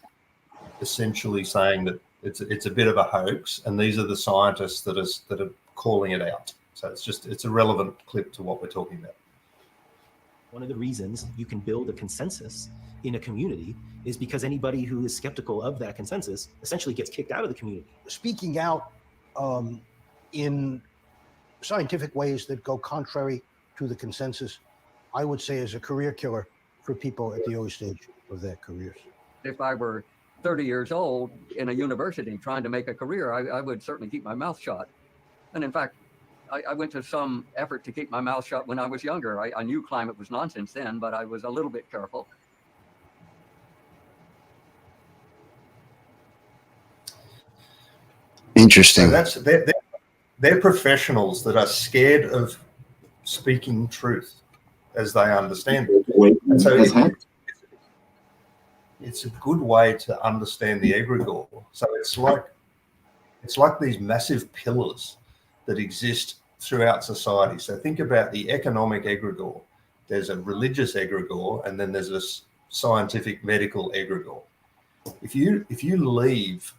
essentially saying that it's a bit of a hoax, and these are the scientists that are calling it out. So it's a relevant clip to what we're talking about. One of the reasons you can build a consensus in a community is because anybody who is skeptical of that consensus essentially gets kicked out of the community. Speaking out in scientific ways that go contrary to the consensus, I would say is a career killer for people at the early stage of their careers. If I were 30 years old in a university trying to make a career, I would certainly keep my mouth shut. And in fact, I went to some effort to keep my mouth shut when I was younger. I knew climate was nonsense then, but I was a little bit careful. Interesting. So they're professionals that are scared of speaking truth as they understand it. And so it's a good way to understand the egregor. So it's like these massive pillars that exist throughout society. So think about the economic egregor. There's a religious egregor, and then there's a scientific medical egregor. If you leave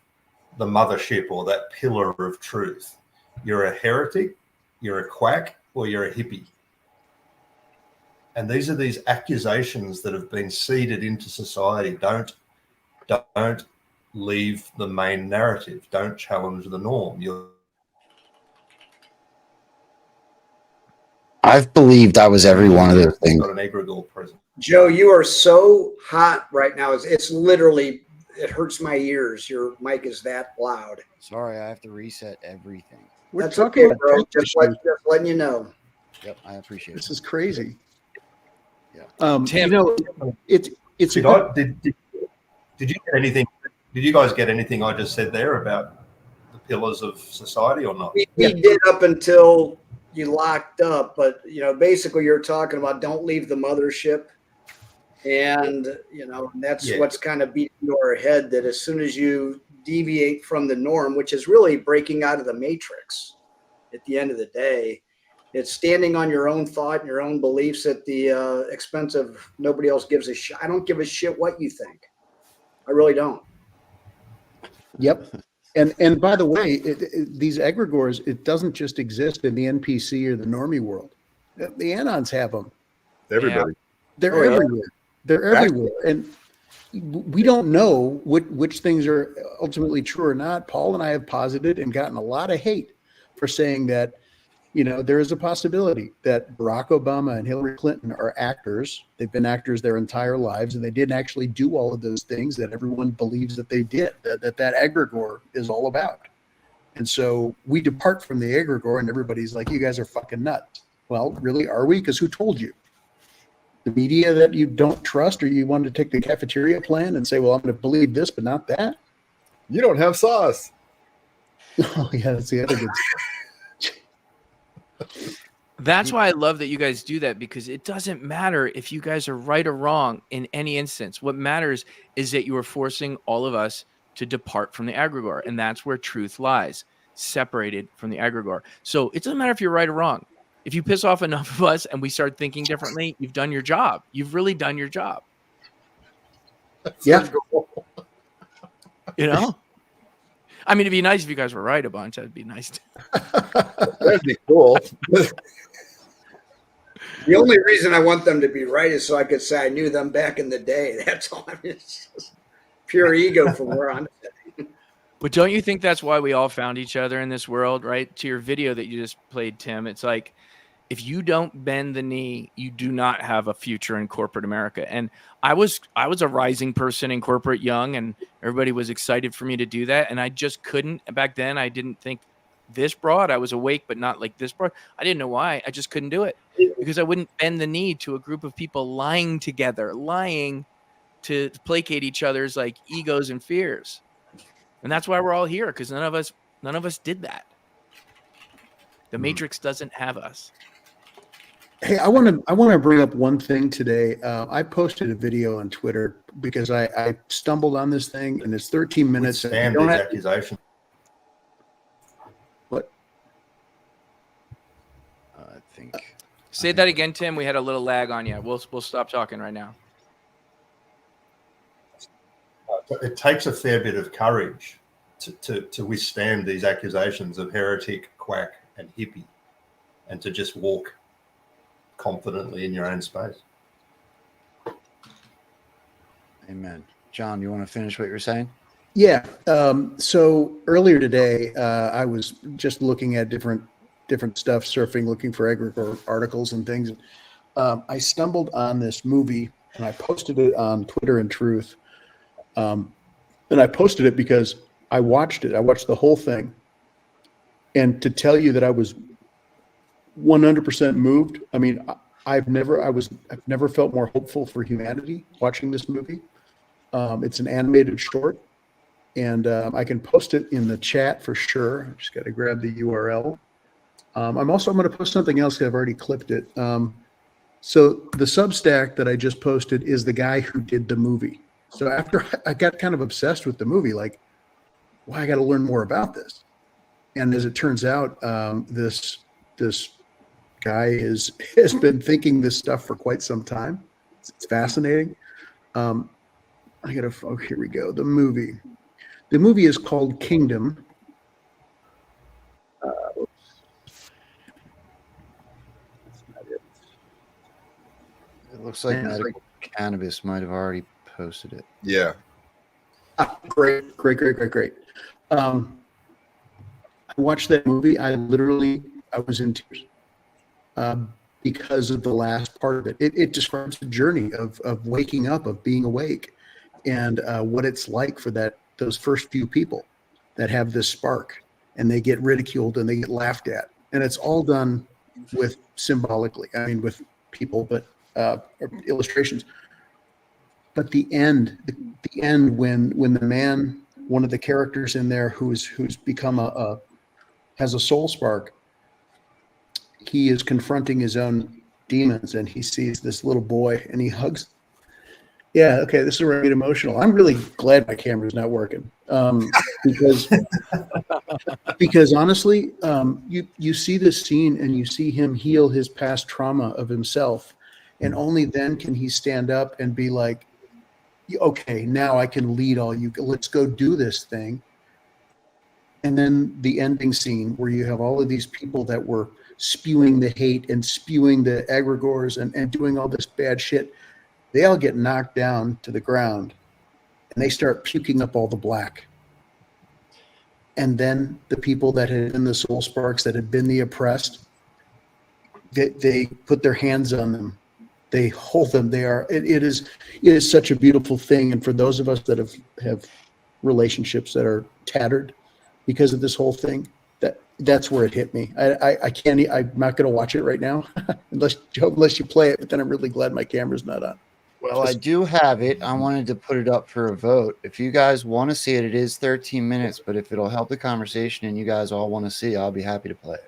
the mothership or that pillar of truth, you're a heretic, you're a quack, or you're a hippie. And these are these accusations that have been seeded into society. Don't leave the main narrative. Don't challenge the norm. I've believed I was every one of those things. Got an egregor present. Joe, you are so hot right now. It's literally, it hurts my ears. Your mic is that loud. Sorry, I have to reset everything. We're talking okay, about bro. Just letting you know. Yep, I appreciate it. This is crazy. Yeah. Tim, it's Did you get anything? Did you guys get anything I just said there about the pillars of society or not? We did up until you locked up, but basically you're talking about don't leave the mothership, and that's what's kind of beating into our head, that as soon as you deviate from the norm, which is really breaking out of the matrix, at the end of the day, it's standing on your own thought and your own beliefs at the expense of nobody else gives a shit. I don't give a shit what you think. I really don't. Yep. And by the way, these egregores, it doesn't just exist in the NPC or the normie world. The Anons have them. Everybody. They're everywhere. They're everywhere. And we don't know which things are ultimately true or not. Paul and I have posited and gotten a lot of hate for saying that, there is a possibility that Barack Obama and Hillary Clinton are actors. They've been actors their entire lives, and they didn't actually do all of those things that everyone believes that they did, that egregor is all about. And so we depart from the egregor, and everybody's like, you guys are fucking nuts. Well, really, are we? Because who told you? The media that you don't trust, or you want to take the cafeteria plan and say, well, I'm going to believe this, but not that? You don't have sauce. Oh, yeah, that's the other good That's why I love that you guys do that, because it doesn't matter if you guys are right or wrong in any instance. What matters is that you are forcing all of us to depart from the egregor, and that's where truth lies, separated from the egregor. So it doesn't matter if you're right or wrong. If you piss off enough of us and we start thinking differently, you've done your job. You've really done your job. Yeah. I mean, it'd be nice if you guys were right a bunch. That'd be nice. That'd be cool. The only reason I want them to be right is so I could say I knew them back in the day. That's all. It's just pure ego from where I'm sitting. But don't you think that's why we all found each other in this world, right? To your video that you just played, Tim, it's like, if you don't bend the knee, you do not have a future in corporate America. And I was a rising person in corporate young, and everybody was excited for me to do that. And I just couldn't. Back then, I didn't think this broad. I was awake, but not like this broad. I didn't know why. I just couldn't do it because I wouldn't bend the knee to a group of people lying together, lying to placate each other's like egos and fears. And that's why we're all here, because none of us did that. The Matrix doesn't have us. Hey, I want to bring up one thing today. I posted a video on Twitter because I stumbled on this thing, and it's 13 minutes. Stand these accusations. What? I think Say that again, Tim. We had a little lag on you. We'll stop talking right now. It takes a fair bit of courage to withstand these accusations of heretic, quack, and hippie, and to just walk confidently in your own space. Amen. John, you want to finish what you're saying? Yeah. So earlier today, I was just looking at different stuff, surfing, looking for egregor articles and things. I stumbled on this movie, and I posted it on Twitter and Truth. And I posted it because I watched it. I watched the whole thing. And to tell you that I was 100% moved. I mean, I've never felt more hopeful for humanity watching this movie. It's an animated short, and I can post it in the chat for sure. Just got to grab the URL. I'm going to post something else. I've already clipped it. So the Substack that I just posted is the guy who did the movie. So after I got kind of obsessed with the movie, like, well, I got to learn more about this. And as it turns out, this guy has been thinking this stuff for quite some time. It's fascinating. Here we go. The movie is called Kingdom. It looks like medical cannabis might have already posted it. Yeah. Great. I watched that movie. I was in tears because of the last part of it. It describes the journey of waking up, of being awake, and what it's like for those first few people that have this spark, and they get ridiculed and they get laughed at, and it's all done with symbolically. I mean, with people, but illustrations. But the end when the man, one of the characters in there who's become has a soul spark, he is confronting his own demons, and he sees this little boy and he hugs. Yeah, okay, this is where I get emotional. I'm really glad my camera's not working, because honestly, you see this scene and you see him heal his past trauma of himself, and only then can he stand up and be like, okay, now I can lead all you. Let's go do this thing. And then the ending scene where you have all of these people that were spewing the hate and spewing the egregors and doing all this bad shit. They all get knocked down to the ground and they start puking up all the black. And then the people that had been the soul sparks, that had been the oppressed, they put their hands on them. They hold them. It is such a beautiful thing. And for those of us that have relationships that are tattered because of this whole thing, that's where it hit me. I can't. I'm not going to watch it right now unless you play it. But then I'm really glad my camera's not on. Well, I do have it. I wanted to put it up for a vote. If you guys want to see it, it is 13 minutes. But if it'll help the conversation and you guys all want to see, I'll be happy to play it.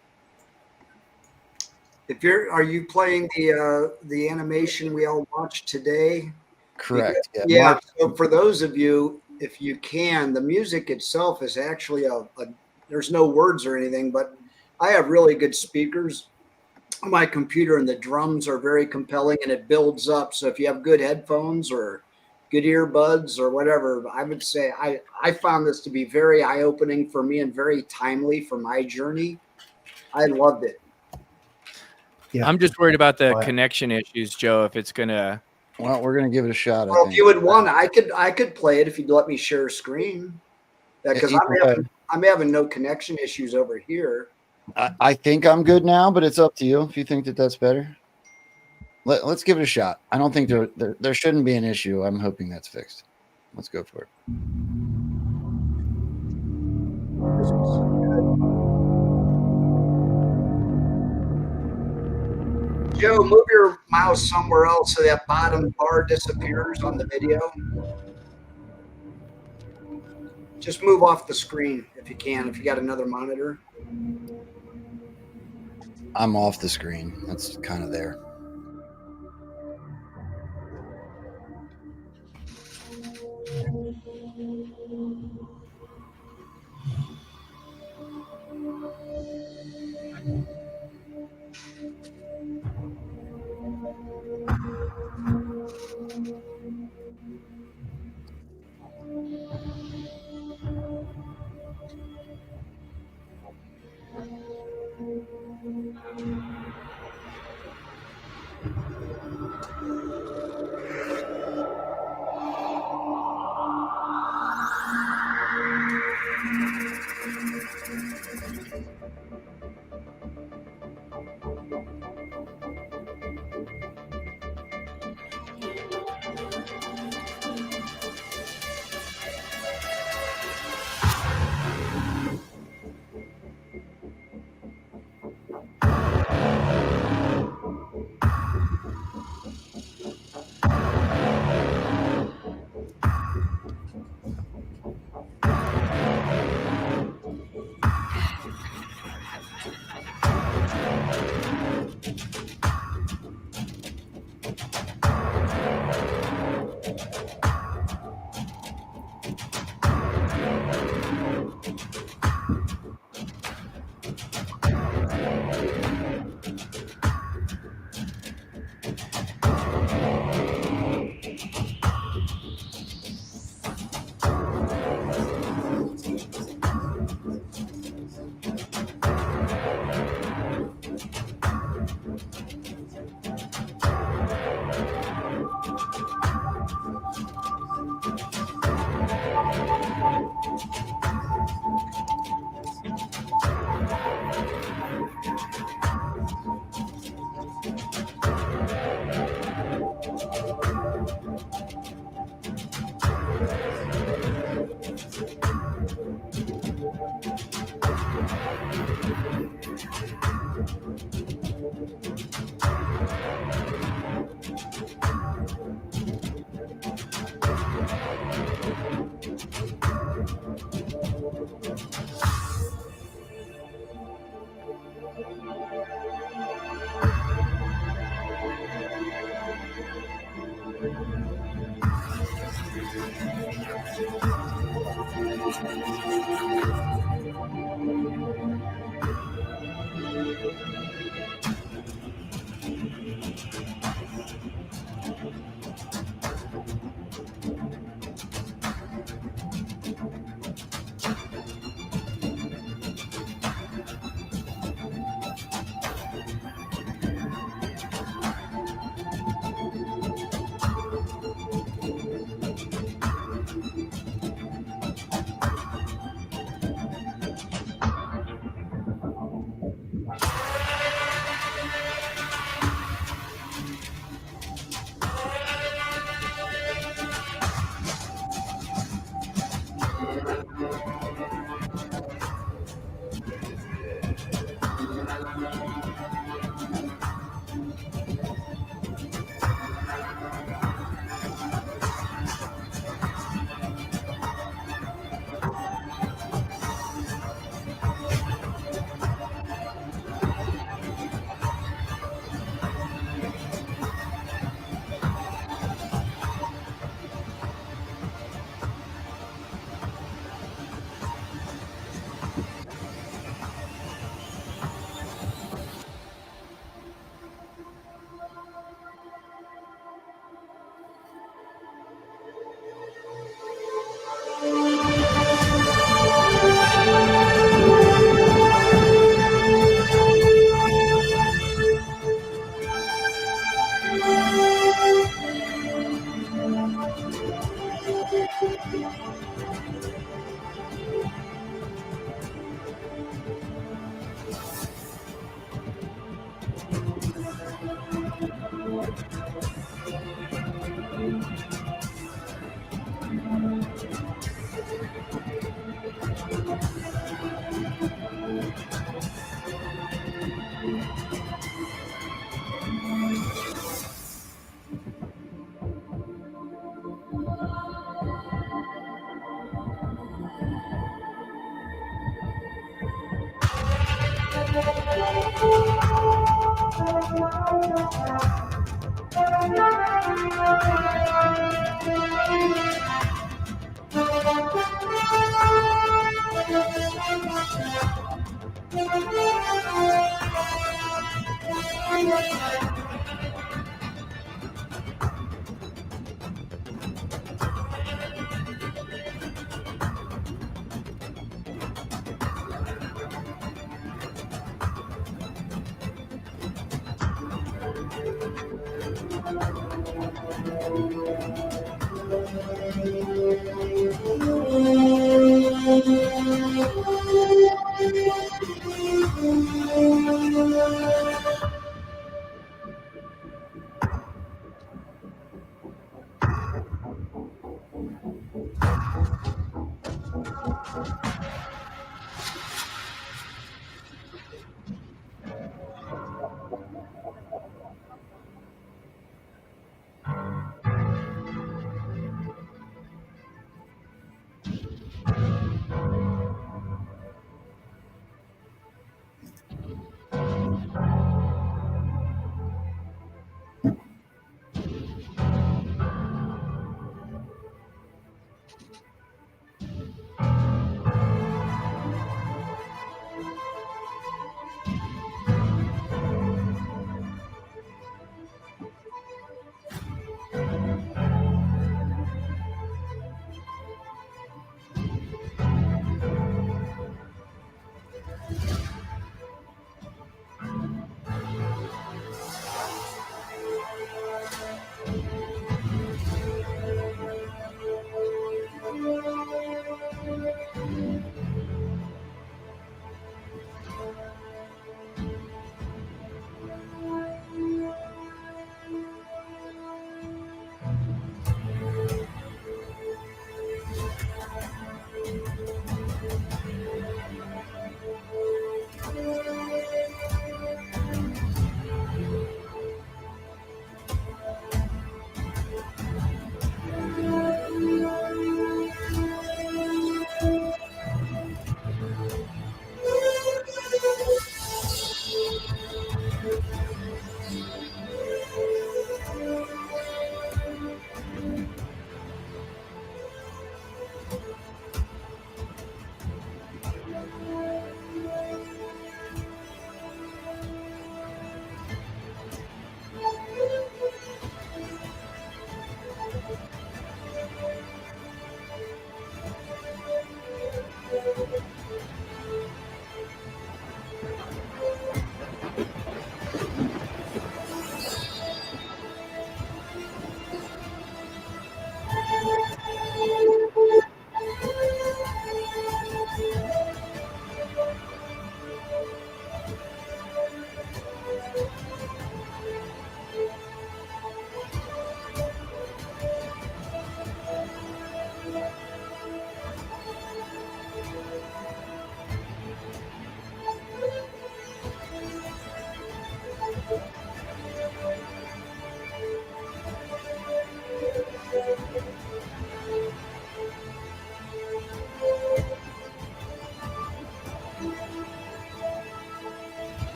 Are you playing the animation we all watched today? Correct. Yeah. So for those of you, if you can, the music itself is actually there's no words or anything, but I have really good speakers on my computer, and the drums are very compelling, and it builds up. So if you have good headphones or good earbuds or whatever, I would say I found this to be very eye-opening for me and very timely for my journey. I loved it. Yeah. I'm just worried about the connection issues, Joe. If it's gonna, well, we're gonna give it a shot. Well, if you would want, I could play it if you'd let me share a screen. Because I'm having no connection issues over here. I think I'm good now, but it's up to you if you think that's better. Let's give it a shot. I don't think there shouldn't be an issue. I'm hoping that's fixed. Let's go for it. Joe, move your mouse somewhere else so that bottom bar disappears on the video. Just move off the screen if you can, if you got another monitor. I'm off the screen. That's kind of there.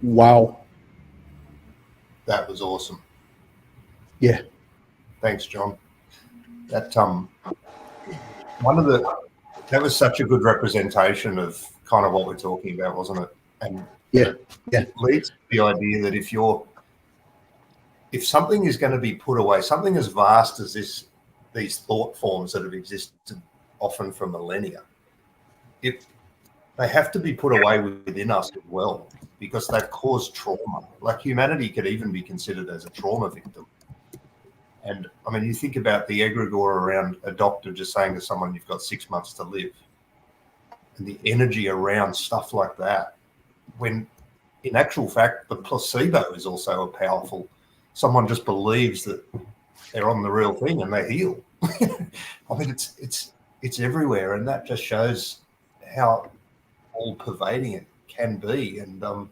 Wow. That was awesome. Yeah. Thanks, John. That that was such a good representation of kind of what we're talking about, wasn't it? And Yeah. it leads to the idea that if something is going to be put away, something as vast as these thought forms that have existed often for millennia, they have to be put away within us as well, because they've caused trauma. Like humanity could even be considered as a trauma victim. And I mean, you think about the egregor around a doctor just saying to someone, you've got 6 months to live, and the energy around stuff like that, when in actual fact, the placebo is also a powerful, someone just believes that they're on the real thing and they heal. I mean, it's everywhere. And that just shows how all pervading it can be. And I'm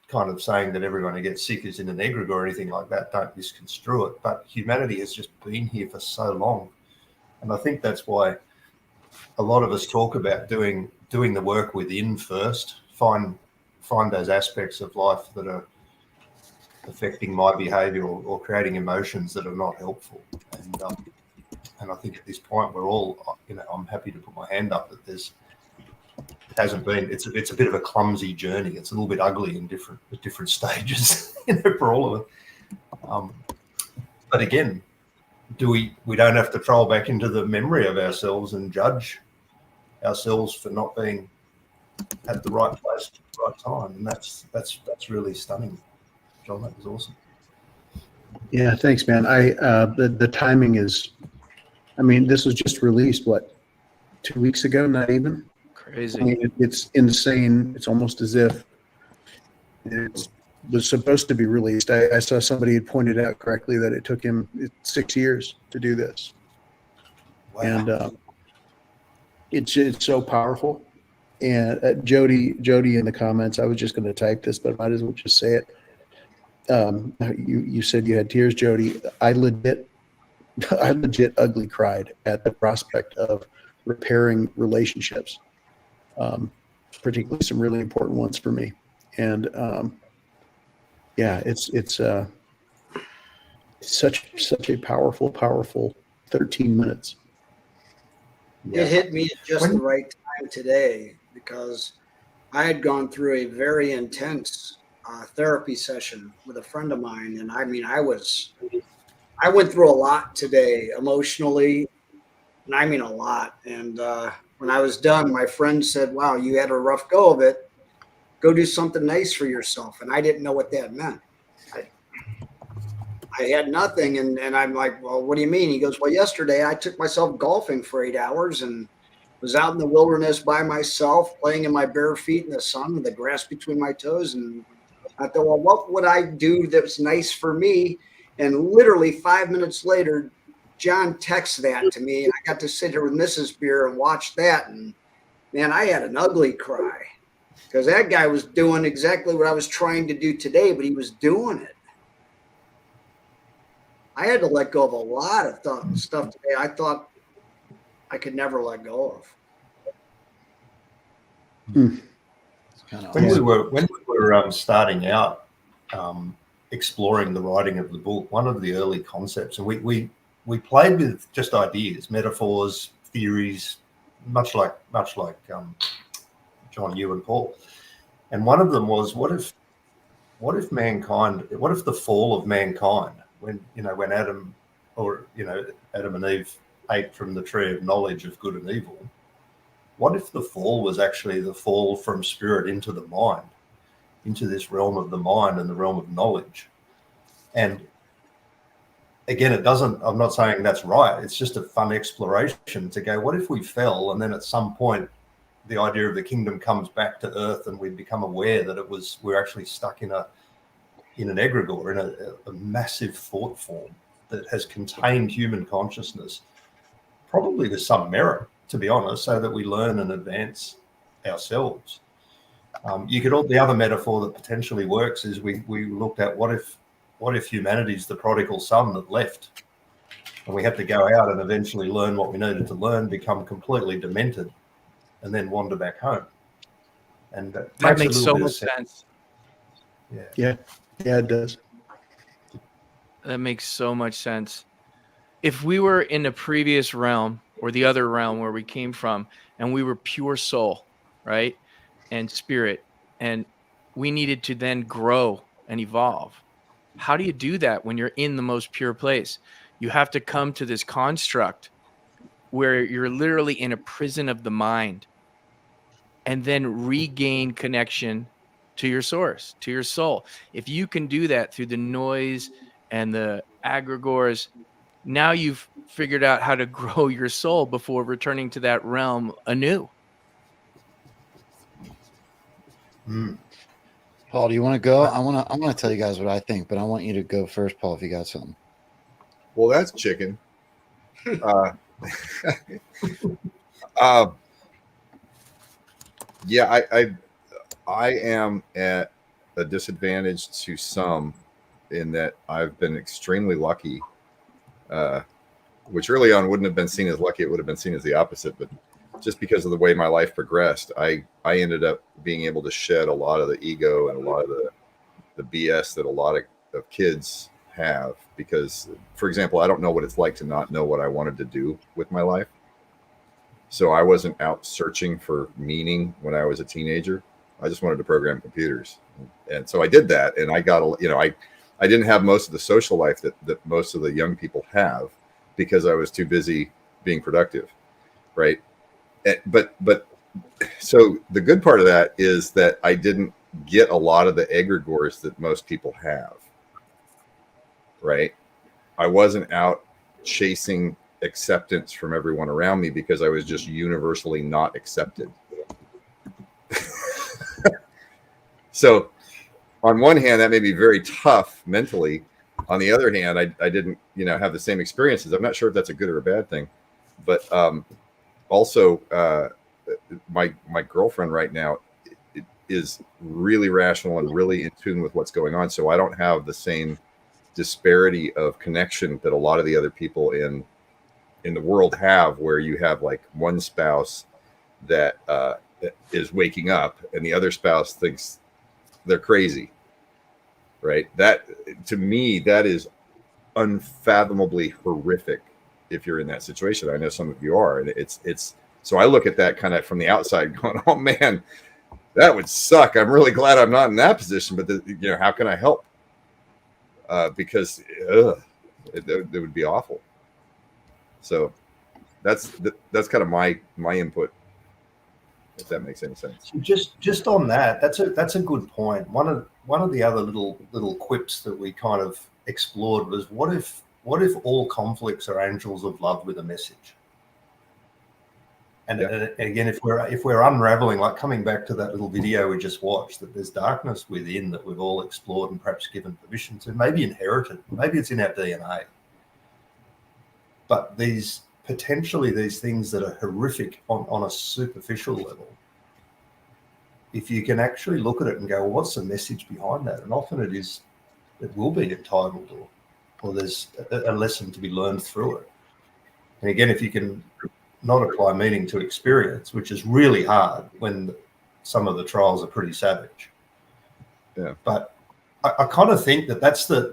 kind of saying that everyone who gets sick is in an egregor or anything like that. Don't misconstrue it. But humanity has just been here for so long. And I think that's why a lot of us talk about doing the work within first, find those aspects of life that are affecting my behavior or creating emotions that are not helpful. And I think at this point we're all, I'm happy to put my hand up that it hasn't been, it's a bit of a clumsy journey. It's a little bit ugly in different stages, for all of it. But again, we don't have to troll back into the memory of ourselves and judge ourselves for not being at the right place at the right time. And that's really stunning. John, that was awesome. Yeah, thanks, man. The timing is, I mean, this was just released, 2 weeks ago, not even? Crazy. I mean, it's insane. It's almost as if it was supposed to be released. I saw somebody had pointed out correctly that it took him 6 years to do this. Wow. And it's so powerful. And Jody in the comments, I was just going to type this, but I might as well just say it. You said you had tears, Jody. I legit ugly cried at the prospect of repairing relationships, particularly some really important ones for me. And yeah, it's such a powerful 13 minutes. It hit me at just the right time today, because I had gone through a very intense therapy session with a friend of mine. And I mean, I went through a lot today emotionally, and I mean a lot. And when I was done, my friend said, wow, you had a rough go of it. Go do something nice for yourself. And I didn't know what that meant. I had nothing. And I'm like, well, what do you mean? He goes, well, yesterday I took myself golfing for 8 hours and was out in the wilderness by myself, playing in my bare feet in the sun with the grass between my toes. And I thought, well, what would I do that was nice for me? And literally 5 minutes later, John texts that to me, and I got to sit here with Mrs. Beer and watch that. And man, I had an ugly cry, because that guy was doing exactly what I was trying to do today, but he was doing it. I had to let go of a lot of stuff today I thought I could never let go of. When we were starting out, exploring the writing of the book, one of the early concepts, and we played with just ideas, metaphors, theories, much like John, you and Paul. And one of them was, what if the fall of mankind, when Adam and Eve ate from the tree of knowledge of good and evil, what if the fall was actually the fall from spirit into the mind, into this realm of the mind and the realm of knowledge? And again, I'm not saying that's right. It's just a fun exploration to go, what if we fell and then at some point the idea of the kingdom comes back to earth and we become aware that we're actually stuck in an egregor, in a massive thought form that has contained human consciousness, probably with some merit, to be honest, so that we learn and advance ourselves. The other metaphor that potentially works is we looked at what if humanity's the prodigal son that left, and we had to go out and eventually learn what we needed to learn, become completely demented, and then wander back home. And That makes a makes little so bit of much sense. sense. Yeah. Yeah, it does. That makes so much sense. If we were in the previous realm or the other realm where we came from, and we were pure soul, right? And spirit, and we needed to then grow and evolve. How do you do that when you're in the most pure place? You have to come to this construct where you're literally in a prison of the mind, and then regain connection to your source, to your soul. If you can do that through the noise and the egregors, now you've figured out how to grow your soul before returning to that realm anew. Paul, do you want to go? I want to tell you guys what I think, but I want you to go first, Paul, if you got something. Well, that's chicken. Uh, yeah, I am at a disadvantage to some in that I've been extremely lucky, which early on wouldn't have been seen as lucky. It would have been seen as the opposite. But just because of the way my life progressed, I ended up being able to shed a lot of the ego and a lot of the BS that a lot of kids have. Because, for example, I don't know what it's like to not know what I wanted to do with my life. So I wasn't out searching for meaning when I was a teenager. I just wanted to program computers. And so I did that. And I got, I didn't have most of the social life that most of the young people have because I was too busy being productive. Right. But so the good part of that is that I didn't get a lot of the egregores that most people have. Right. I wasn't out chasing acceptance from everyone around me because I was just universally not accepted. So on one hand, that made me very tough mentally. On the other hand, I didn't, have the same experiences. I'm not sure if that's a good or a bad thing, but also my girlfriend right now is really rational and really in tune with what's going on. So I don't have the same disparity of connection that a lot of the other people in the world have, where you have like one spouse that is waking up and the other spouse thinks they're crazy, right? That, to me, that is unfathomably horrific if you're in that situation. I know some of you are, and it's so I look at that kind of from the outside going, oh man, that would suck. I'm really glad I'm not in that position, but how can I help? Because it would be awful. So that's kind of my input, if that makes any sense. Just on that, that's a good point. One of the other little quips that we kind of explored was what if all conflicts are angels of love with a message? And, and again, if we're unraveling, like coming back to that little video we just watched, that there's darkness within that we've all explored and perhaps given permission to, maybe inherited, maybe it's in our DNA. But potentially these things that are horrific on a superficial level, if you can actually look at it and go, well, what's the message behind that? And often it will be entitled, or there's a lesson to be learned through it. And again, if you can not apply meaning to experience, which is really hard when some of the trials are pretty savage. Yeah. But I kind of think that's the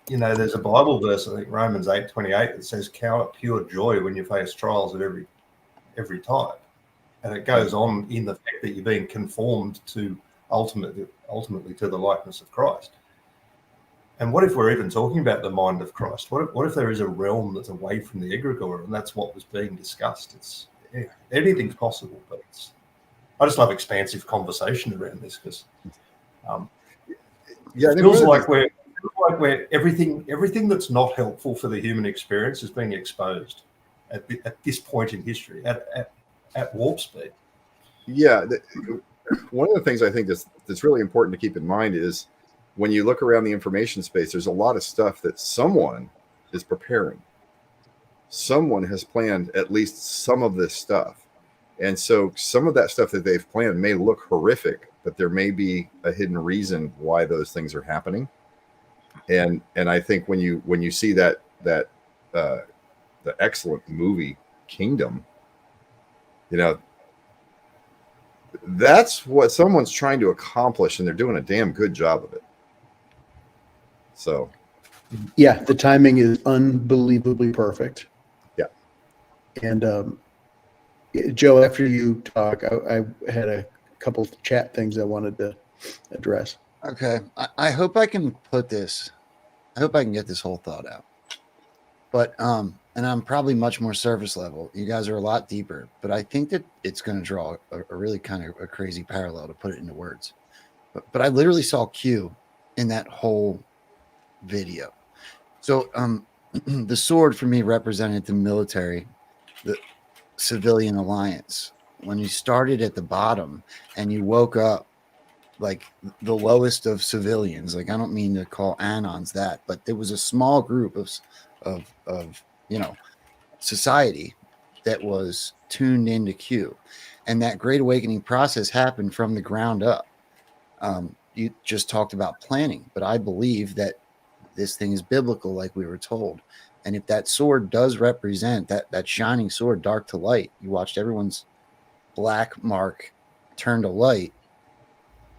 there's a Bible verse, I think Romans 8:28, that says, count it pure joy when you face trials of every type. And it goes on in the fact that you're being conformed to ultimately to the likeness of Christ. And what if we're even talking about the mind of Christ? What if there is a realm that's away from the egregor, and that's what was being discussed? Anything's possible, but I just love expansive conversation around this because it feels like we're everything that's not helpful for the human experience is being exposed at this point in history at warp speed. Yeah, one of the things I think that's really important to keep in mind is when you look around the information space, there's a lot of stuff that someone is preparing. Someone has planned at least some of this stuff. And so some of that stuff that they've planned may look horrific, but there may be a hidden reason why those things are happening. And I think when you see that the excellent movie Kingdom, that's what someone's trying to accomplish, and they're doing a damn good job of it. So, yeah, the timing is unbelievably perfect. Yeah. And Joe, after you talk, I had a couple of chat things I wanted to address. Okay. I hope I can put this. I hope I can get this whole thought out. But and I'm probably much more surface level. You guys are a lot deeper, but I think that it's going to draw a really kind of a crazy parallel to put it into words. But I literally saw Q in that whole video. So the sword for me represented the military, the civilian alliance. When you started at the bottom and you woke up like the lowest of civilians, like I don't mean to call Anons that, but there was a small group of society that was tuned into Q, and that great awakening process happened from the ground up. You just talked about planning, but I believe that this thing is biblical, like we were told. And if that sword does represent that shining sword, dark to light, you watched everyone's black mark turn to light.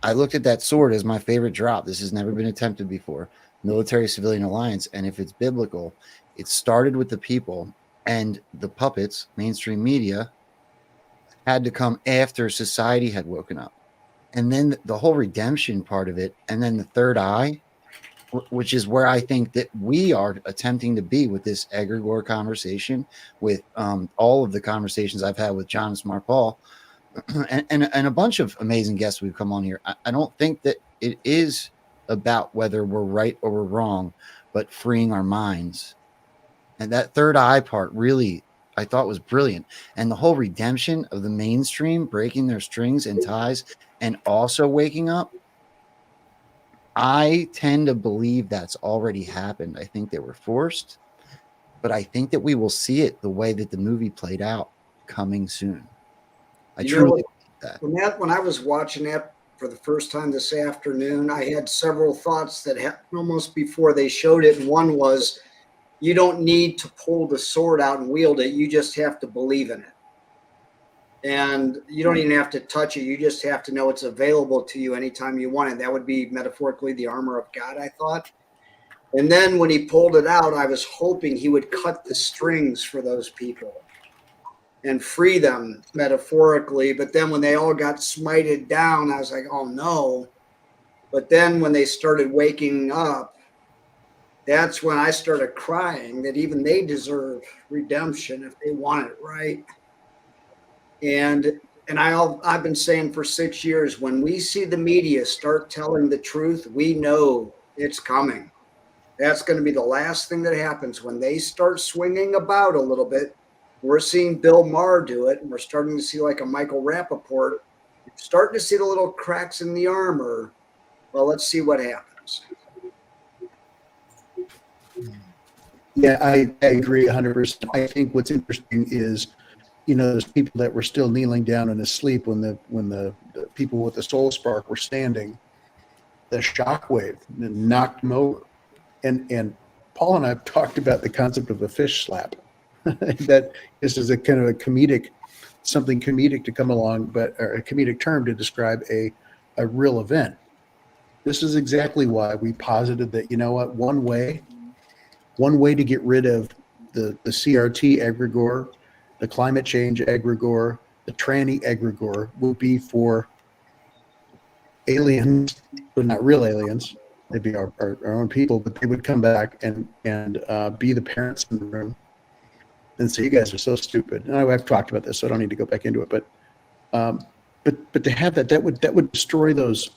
I looked at that sword as my favorite drop. This has never been attempted before. Military civilian alliance. And if it's biblical, it started with the people, and the puppets, mainstream media, had to come after society had woken up. And then the whole redemption part of it, and then the third eye, which is where I think that we are attempting to be with this egregor conversation, with all of the conversations I've had with John Smart Paul, and a bunch of amazing guests we've come on here. I don't think that it is about whether we're right or we're wrong, but freeing our minds. And that third eye part really, I thought, was brilliant. And the whole redemption of the mainstream breaking their strings and ties and also waking up, I tend to believe that's already happened. I think they were forced, but I think that we will see it the way that the movie played out coming soon. I truly believe that. When I was watching that for the first time this afternoon, I had several thoughts that happened almost before they showed it. And one was, you don't need to pull the sword out and wield it. You just have to believe in it. And you don't even have to touch it. You just have to know it's available to you anytime you want it. That would be metaphorically the armor of God, I thought. And then when he pulled it out, I was hoping he would cut the strings for those people and free them metaphorically. But then when they all got smited down, I was like, oh no. But then when they started waking up, that's when I started crying that even they deserve redemption if they want it right. And I've been saying for 6 years, when we see the media start telling the truth, we know it's coming. That's going to be the last thing that happens. When they start swinging about a little bit, we're seeing Bill Maher do it, and we're starting to see like a Michael Rappaport, starting to see the little cracks in the armor. Well, let's see what happens. Yeah, I agree 100%. I think what's interesting is, those people that were still kneeling down and asleep when the people with the soul spark were standing, the shockwave knocked them over. And Paul and I have talked about the concept of a fish slap. That this is a kind of something comedic to come along, or a comedic term to describe a real event. This is exactly why we posited that, one way to get rid of the CRT egregor, the climate change egregor, the tranny egregor would be for aliens, but not real aliens. They'd be our own people, but they would come back and be the parents in the room and say, you guys are so stupid. And I've talked about this, so I don't need to go back into it. But to have that would destroy those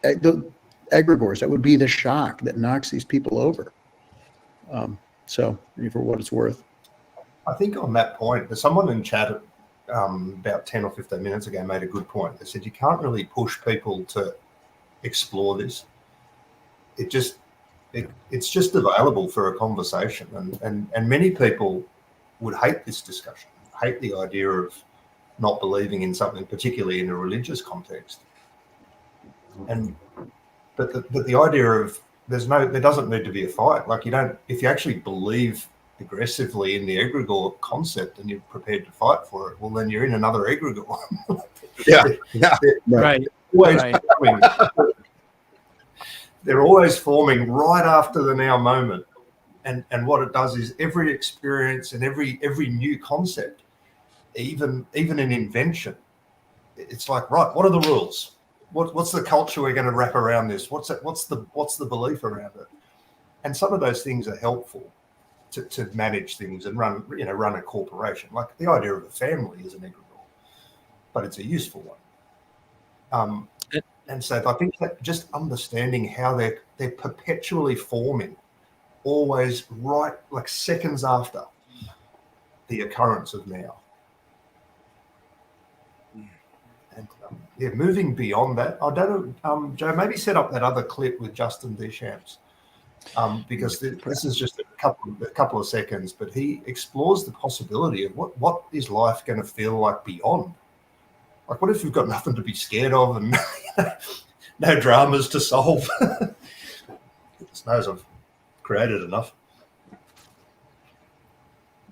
egregors. That would be the shock that knocks these people over. So for what it's worth. I think on that point, there's someone in chat about 10 or 15 minutes ago made a good point. They said you can't really push people to explore this. It's just available for a conversation, and many people would hate this discussion, hate the idea of not believing in something, particularly in a religious context. But the idea of there doesn't need to be a fight. Like if you actually believe aggressively in the egregor concept and you're prepared to fight for it, well, then you're in another egregor. Yeah. Right. Always Right. forming. They're always forming right after the now moment. And what it does is every experience and every new concept, even an invention, it's like, right, what are the rules? What's the culture we're going to wrap around this? What's the belief around it? And some of those things are helpful to manage things and run a corporation. Like the idea of a family is an egregor, but it's a useful one. And so I think that just understanding how they're perpetually forming, always right, like seconds after the occurrence of now. And moving beyond that, I don't know, Joe, maybe set up that other clip with Justin Deschamps, because this is just a couple of seconds, but he explores the possibility of what is life going to feel like beyond. Like, what if we've got nothing to be scared of and no dramas to solve? Goodness knows I've created enough.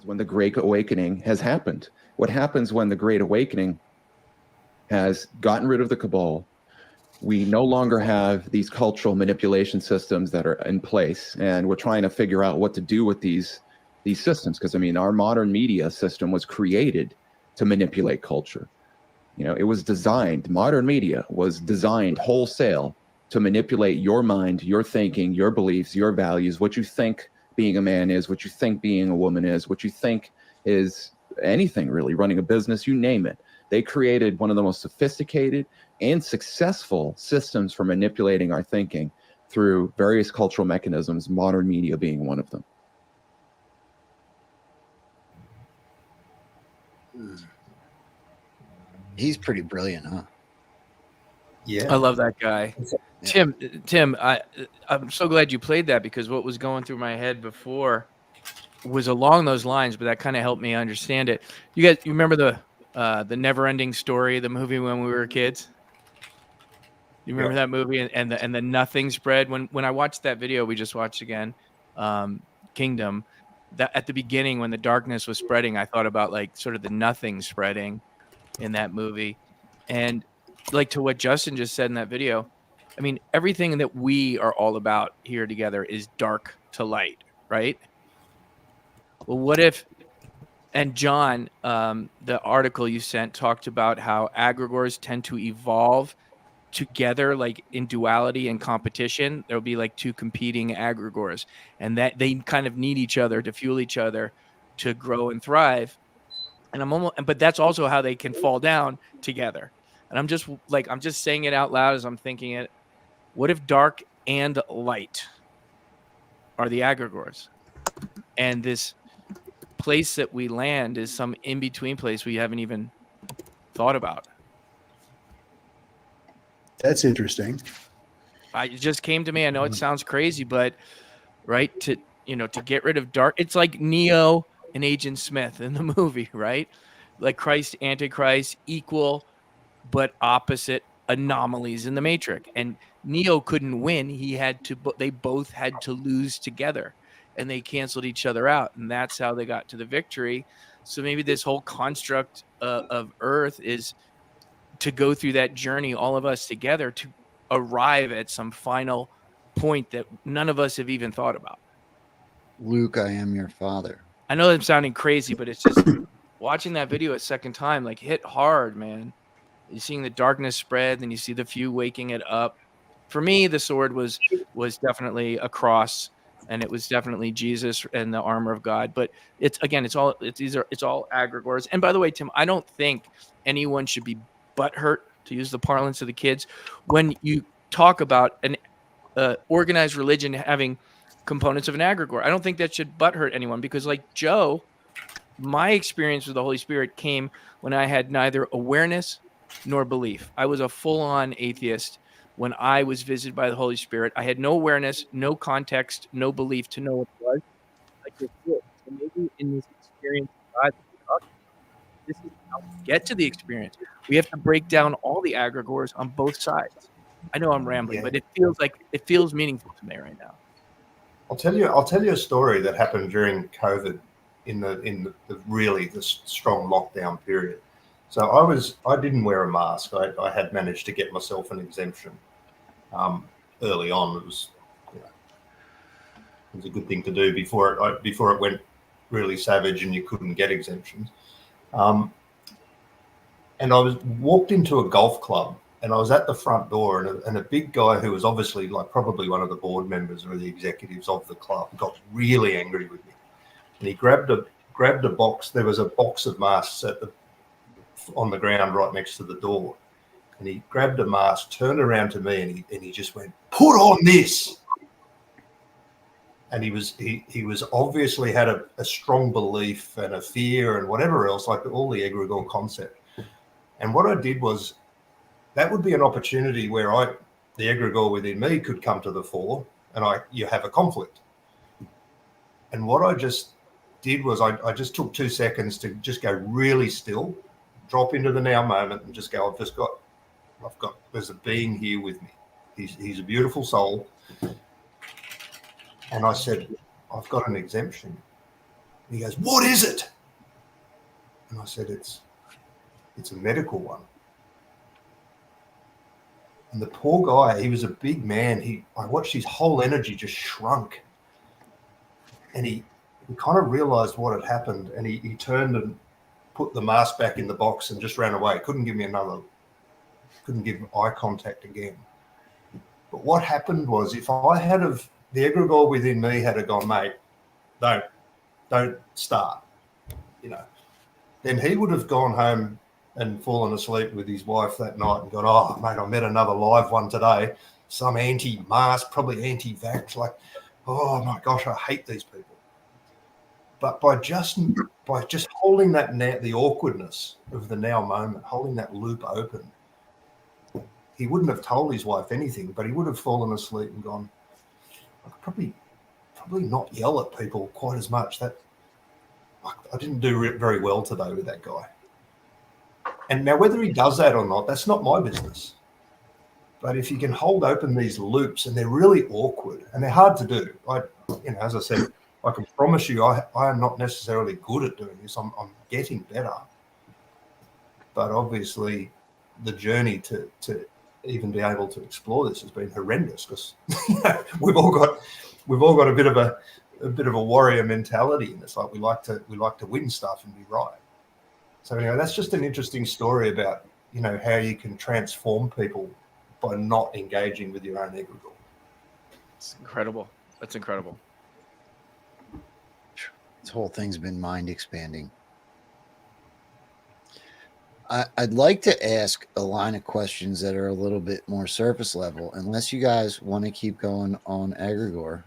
When the Great Awakening has happened. What happens when the Great Awakening has gotten rid of the cabal? We no longer have these cultural manipulation systems that are in place, and we're trying to figure out what to do with these systems. Because, I mean, our modern media system was created to manipulate culture. You know, it was designed, modern media was designed wholesale to manipulate your mind, your thinking, your beliefs, your values, what you think being a man is, what you think being a woman is, what you think is anything really, running a business, you name it. They created one of the most sophisticated and successful systems for manipulating our thinking through various cultural mechanisms, modern media being one of them. He's pretty brilliant, huh? Yeah. I love that guy. Tim, I'm so glad you played that, because what was going through my head before was along those lines, but that kind of helped me understand it. You remember the Never Ending Story, the movie when we were kids? You remember that movie and the nothing spread? When I watched that video we just watched again, Kingdom, that at the beginning when the darkness was spreading, I thought about like sort of the nothing spreading in that movie. And like to what Justin just said in that video, I mean, everything that we are all about here together is dark to light, right? Well, what if, and John, the article you sent talked about how egregors tend to evolve together, like in duality and competition. There'll be like two competing egregors, and that they kind of need each other to fuel each other to grow and thrive. And but that's also how they can fall down together. And I'm just saying it out loud as I'm thinking it. What if dark and light are the egregors, and this place that we land is some in-between place we haven't even thought about? That's interesting. It just came to me. I know it sounds crazy, but right, to get rid of dark, it's like Neo and Agent Smith in the movie, right? Like Christ, Antichrist, equal but opposite anomalies in the Matrix. And Neo couldn't win. They both had to lose together, and they canceled each other out. And that's how they got to the victory. So maybe this whole construct of Earth is to go through that journey, all of us together, to arrive at some final point that none of us have even thought about. Luke, I am your father. I know I'm sounding crazy, but it's just watching that video a second time, like, hit hard, man. You're seeing the darkness spread, then you see the few waking it up. For me, the sword was definitely a cross, and it was definitely Jesus and the armor of God. But it's all egregors. And by the way, Tim, I don't think anyone should be butthurt, to use the parlance of the kids, when you talk about an organized religion having components of an egregor. I don't think that should butthurt anyone, because like Joe, my experience with the Holy Spirit came when I had neither awareness nor belief. I was a full-on atheist when I was visited by the Holy Spirit. I had no awareness, no context, no belief to know what it was. Like this. So maybe in this experience of God, this is how we get to the experience. We have to break down all the egregors on both sides. I know I'm rambling, but it feels meaningful to me right now. I'll tell you a story that happened during COVID in the really the strong lockdown period. So I didn't wear a mask. I had managed to get myself an exemption early on. It was a good thing to do before it went really savage and you couldn't get exemptions. And I walked into a golf club. And I was at the front door, and a big guy who was obviously like probably one of the board members or the executives of the club got really angry with me. And he grabbed a box. There was a box of masks on the ground right next to the door. And he grabbed a mask, turned around to me, and he just went, "Put on this." And he was obviously had a strong belief and a fear and whatever else, like all the egregor concept. And what I did was, that would be an opportunity where the egregor within me could come to the fore, and you have a conflict. And what I just did was I just took 2 seconds to just go really still, drop into the now moment, and just go, there's a being here with me. He's a beautiful soul. And I said, "I've got an exemption." And he goes, "What is it?" And I said, it's a medical one. And the poor guy, he was a big man. I watched his whole energy just shrunk. And he kind of realized what had happened. And he turned and put the mask back in the box and just ran away. Couldn't give eye contact again. But what happened was, if the egregor within me had gone, "Mate, don't start," then he would have gone home and fallen asleep with his wife that night and gone, "Oh, mate, I met another live one today. Some anti-mask, probably anti-vax. Like, oh my gosh, I hate these people." But by just holding the awkwardness of the now moment, holding that loop open, he wouldn't have told his wife anything, but he would have fallen asleep and gone, "I could probably not yell at people quite as much. I didn't do very well today with that guy." And now, whether he does that or not, that's not my business. But if you can hold open these loops, and they're really awkward and they're hard to do, as I said, I can promise you, I am not necessarily good at doing this. I'm getting better. But obviously, the journey to even be able to explore this has been horrendous, because we've all got a bit of a warrior mentality in this. Like, we like to win stuff and be right. So anyway, that's just an interesting story about, how you can transform people by not engaging with your own egregor. It's incredible. That's incredible. This whole thing's been mind expanding. I'd like to ask a line of questions that are a little bit more surface level, unless you guys want to keep going on egregor.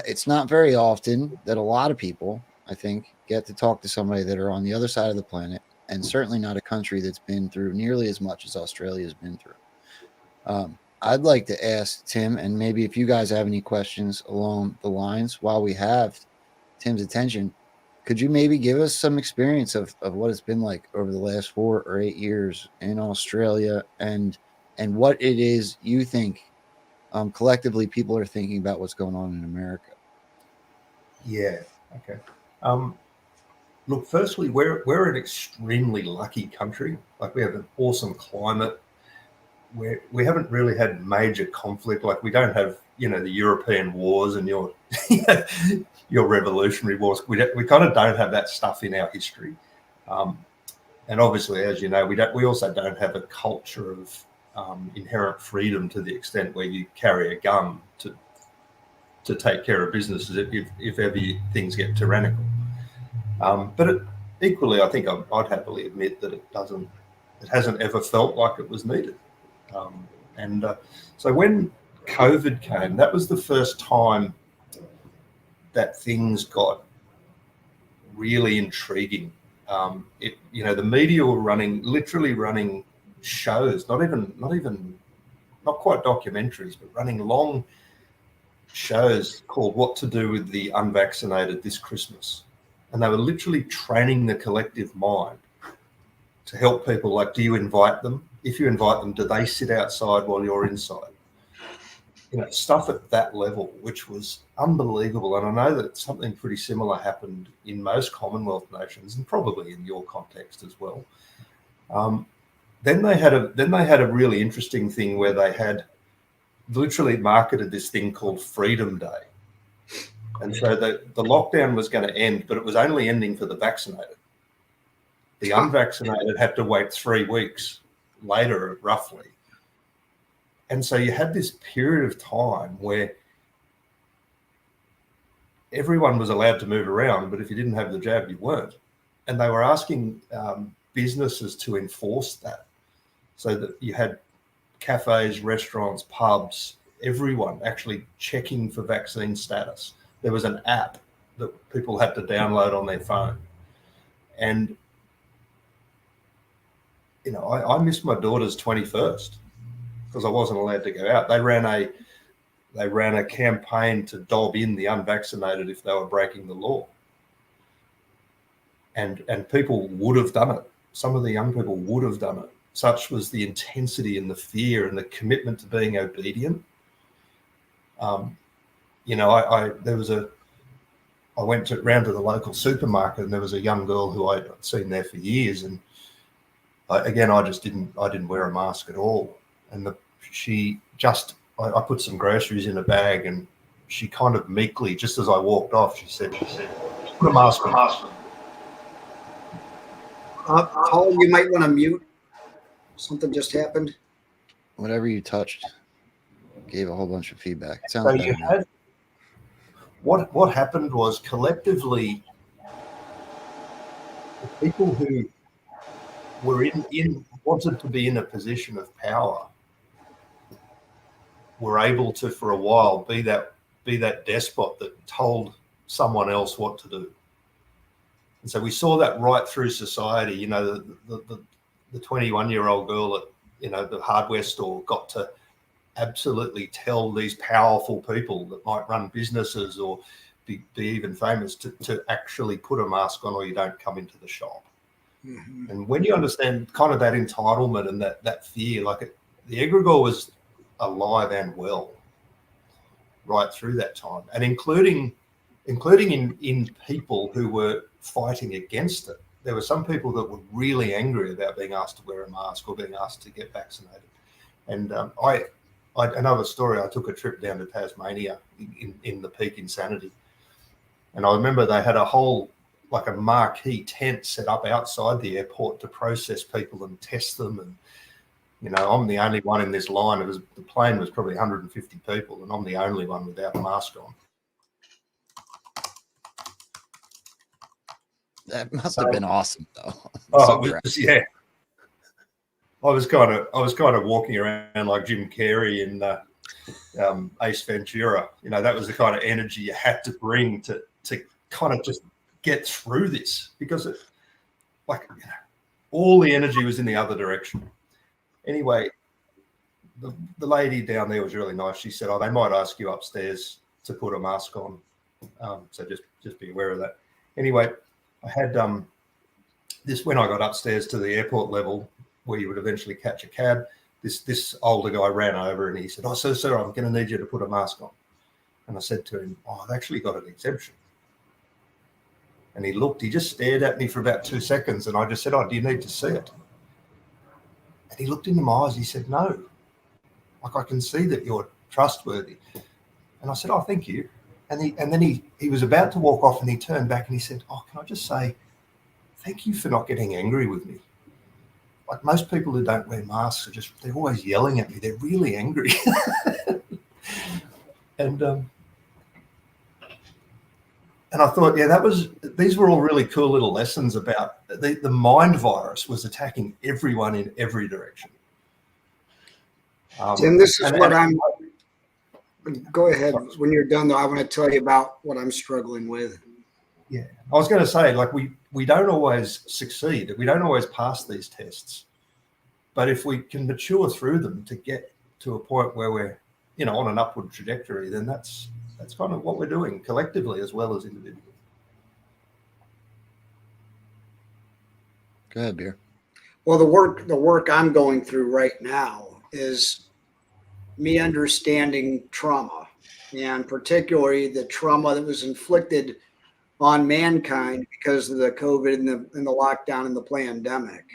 It's not very often that a lot of people, I think, get to talk to somebody that are on the other side of the planet, and certainly not a country that's been through nearly as much as Australia's been through. I'd like to ask Tim, and maybe if you guys have any questions along the lines while we have Tim's attention, could you maybe give us some experience of what it's been like over the last 4 or 8 years in Australia, and what it is you think collectively people are thinking about what's going on in America? Yeah. Okay. Look, firstly, we're an extremely lucky country. Like, we have an awesome climate. We haven't really had major conflict. Like, we don't have, the European wars and your revolutionary wars. We kind of don't have that stuff in our history. And obviously, as you know, we also don't have a culture of inherent freedom to the extent where you carry a gun to take care of businesses if ever things get tyrannical. But equally, I think I'd happily admit that it hasn't ever felt like it was needed. So when COVID came, that was the first time that things got really intriguing. The media were literally running shows, not quite documentaries, but running long shows called "What to Do with the Unvaccinated This Christmas," and they were literally training the collective mind to help people. Like, do you invite them? If you invite them, do they sit outside while you're inside? stuff at that level, which was unbelievable. And I know that something pretty similar happened in most Commonwealth nations, and probably in your context as well. Then they had a really interesting thing where they had literally marketed this thing called Freedom Day. And so the lockdown was going to end, but it was only ending for the vaccinated. The unvaccinated had to wait 3 weeks later, roughly. And so you had this period of time where everyone was allowed to move around, but if you didn't have the jab, you weren't. And they were asking businesses to enforce that, so that you had cafes, restaurants, pubs, everyone actually checking for vaccine status. There was an app that people had to download on their phone. And, I missed my daughter's 21st because I wasn't allowed to go out. They ran a campaign to dob in the unvaccinated if they were breaking the law. And people would have done it. Some of the young people would have done it. Such was the intensity and the fear and the commitment to being obedient. I went round to the local supermarket, and there was a young girl who I'd seen there for years, and I didn't wear a mask at all. And I put some groceries in a bag, and she kind of meekly, just as I walked off, she said, "Put a mask on." Paul, you might want to mute. Something just happened. Whatever you touched gave a whole bunch of feedback. It sounds So better you now. had what happened was, collectively, the people who were wanted to be in a position of power were able to, for a while, be that despot that told someone else what to do. And so we saw that right through society. The 21-year-old girl at the hardware store got to absolutely tell these powerful people that might run businesses or be even famous to actually put a mask on, or you don't come into the shop. Mm-hmm. And when you understand kind of that entitlement and that fear, the egregor was alive and well right through that time, and including in people who were fighting against it. There were some people that were really angry about being asked to wear a mask or being asked to get vaccinated. And another story, I took a trip down to Tasmania in the peak insanity. And I remember they had a whole, a marquee tent set up outside the airport to process people and test them. And, I'm the only one in this line. The plane was probably 150 people, and I'm the only one without a mask on. That must have been awesome, though. Yeah. I was kind of walking around like Jim Carrey in Ace Ventura. That was the kind of energy you had to bring to kind of just get through this, because all the energy was in the other direction. Anyway, the lady down there was really nice. She said, they might ask you upstairs to put a mask on. So just be aware of that. Anyway, I had this when I got upstairs to the airport level, where you would eventually catch a cab. This older guy ran over and he said, "Oh, sir, I'm going to need you to put a mask on." And I said to him, "I've actually got an exemption." And he just stared at me for about 2 seconds, and I just said, "Oh, do you need to see it?" And he looked into my eyes. He said, "No, I can see that you're trustworthy." And I said, "Oh, thank you." And then he was about to walk off, and he turned back and he said, "Oh, can I just say thank you for not getting angry with me? Most people who don't wear masks they're always yelling at me. They're really angry." And I thought, these were all really cool little lessons about the mind virus was attacking everyone in every direction. Tim, this is go ahead. When you're done, though, I want to tell you about what I'm struggling with. Yeah, I was going to say, we don't always succeed. We don't always pass these tests. But if we can mature through them to get to a point where we're, on an upward trajectory, then that's kind of what we're doing collectively as well as individually. Go ahead, Beer. Well, the work I'm going through right now is me understanding trauma, and particularly the trauma that was inflicted on mankind because of the COVID and the lockdown and the pandemic.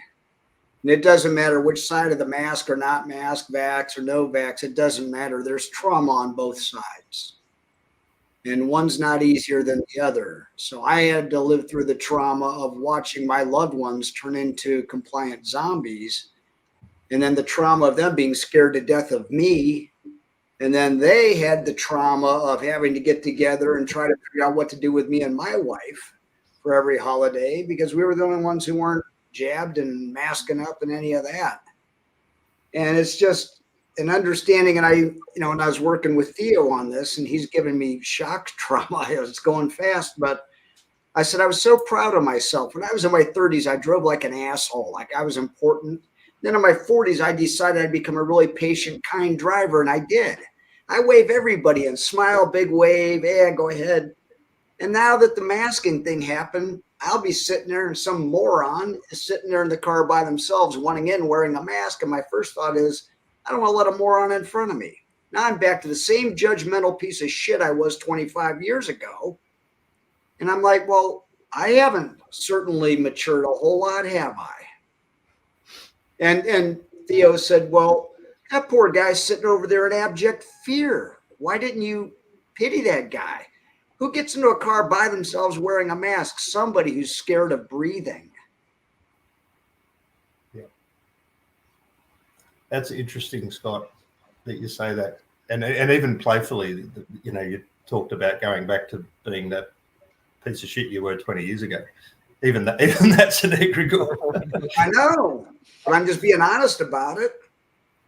And it doesn't matter which side of the mask or not mask, vax or no vax, it doesn't matter. There's trauma on both sides. And one's not easier than the other. So I had to live through the trauma of watching my loved ones turn into compliant zombies. And then the trauma of them being scared to death of me. And then they had the trauma of having to get together and try to figure out what to do with me and my wife for every holiday, because we were the only ones who weren't jabbed and masking up and any of that. And it's just an understanding. And when I was working with Theo on this, and he's giving me shock trauma, it's going fast, but I said, I was so proud of myself. When I was in my 30s, I drove like an asshole, like I was important. Then in my 40s, I decided I'd become a really patient, kind driver, and I did. I wave everybody and smile, big wave, yeah, go ahead. And now that the masking thing happened, I'll be sitting there and some moron is sitting there in the car by themselves, wanting in, wearing a mask. And my first thought is, I don't want to let a moron in front of me. Now I'm back to the same judgmental piece of shit I was 25 years ago. And I'm like, well, I haven't certainly matured a whole lot, have I? And Theo said, well, that poor guy's sitting over there in abject fear. Why didn't you pity that guy? Who gets into a car by themselves wearing a mask? Somebody who's scared of breathing. Yeah. That's interesting, Scott, that you say that. And even playfully, you talked about going back to being that piece of shit you were 20 years ago. Even that's an egregor. I know, but I'm just being honest about it.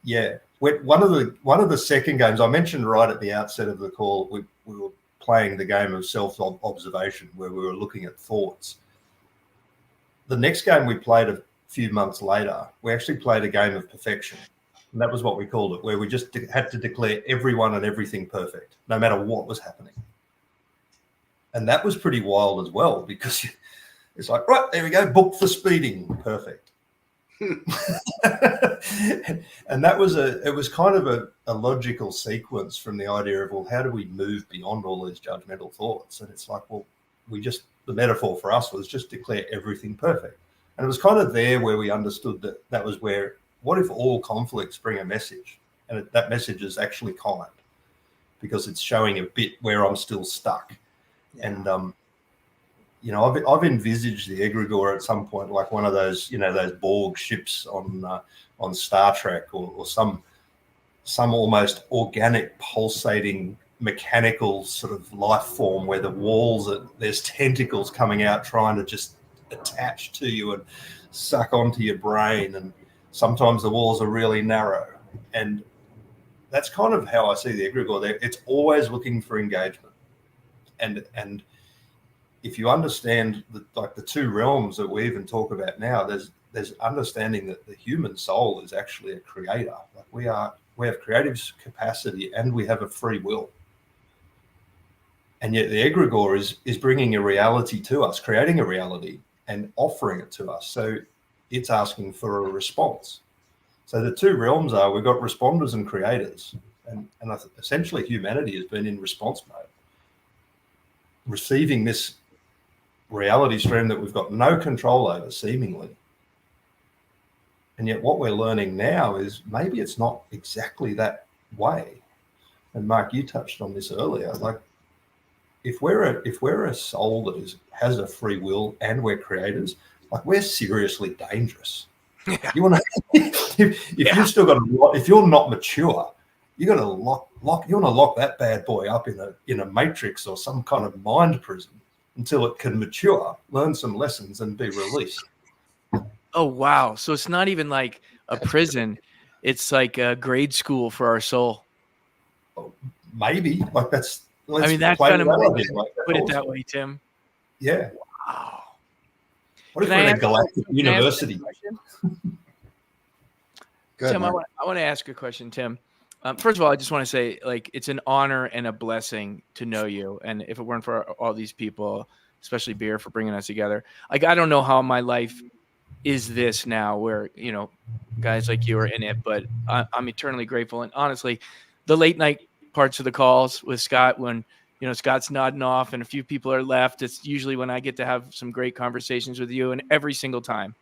Yeah. One of the second games I mentioned right at the outset of the call, we were playing the game of self-observation where we were looking at thoughts. The next game we played a few months later, we actually played a game of perfection. And that was what we called it, where we just had to declare everyone and everything perfect, no matter what was happening. And that was pretty wild as well, because it's like, right, there we go, booked for speeding, perfect. And it was kind of a logical sequence from the idea of, well, how do we move beyond all these judgmental thoughts? And it's like, well, the metaphor for us was just declare everything perfect. And it was kind of there where we understood that was where, what if all conflicts bring a message? And that message is actually kind, because it's showing a bit where I'm still stuck. Yeah. And, I've envisaged the egregor at some point, like one of those, those Borg ships on Star Trek, or some almost organic, pulsating, mechanical sort of life form where the walls there's tentacles coming out trying to just attach to you and suck onto your brain. And sometimes the walls are really narrow. And that's kind of how I see the egregor. It's always looking for engagement. And if you understand the two realms that we even talk about now, there's understanding that the human soul is actually a creator. Like we have creative capacity and we have a free will. And yet the egregor is bringing a reality to us, creating a reality and offering it to us. So it's asking for a response. So the two realms are, we've got responders and creators. And essentially humanity has been in response mode, receiving this reality stream that we've got no control over, seemingly. And yet what we're learning now is maybe it's not exactly that way. And Mark, you touched on this earlier. Like if we're a soul that has a free will and we're creators, like we're seriously dangerous. Yeah. You want to you've still got if you're not mature, you're going to lock that bad boy up in a matrix or some kind of mind prison until it can mature, learn some lessons, and be released. Oh, wow. So it's not even like a prison. It's like a grade school for our soul. Maybe. Like that's kind of way to put it that way, Tim. Yeah. Wow. What if we're in a galactic university? Tim, I want to ask a question, Tim. First of all, I just want to say, like, it's an honor and a blessing to know you. And if it weren't for all these people, especially Beer, for bringing us together, like, I don't know how my life is this now where, you know, guys like you are in it, but I'm eternally grateful. And honestly, the late night parts of the calls with Scott, when, you know, Scott's nodding off and a few people are left, it's usually when I get to have some great conversations with you. And every single time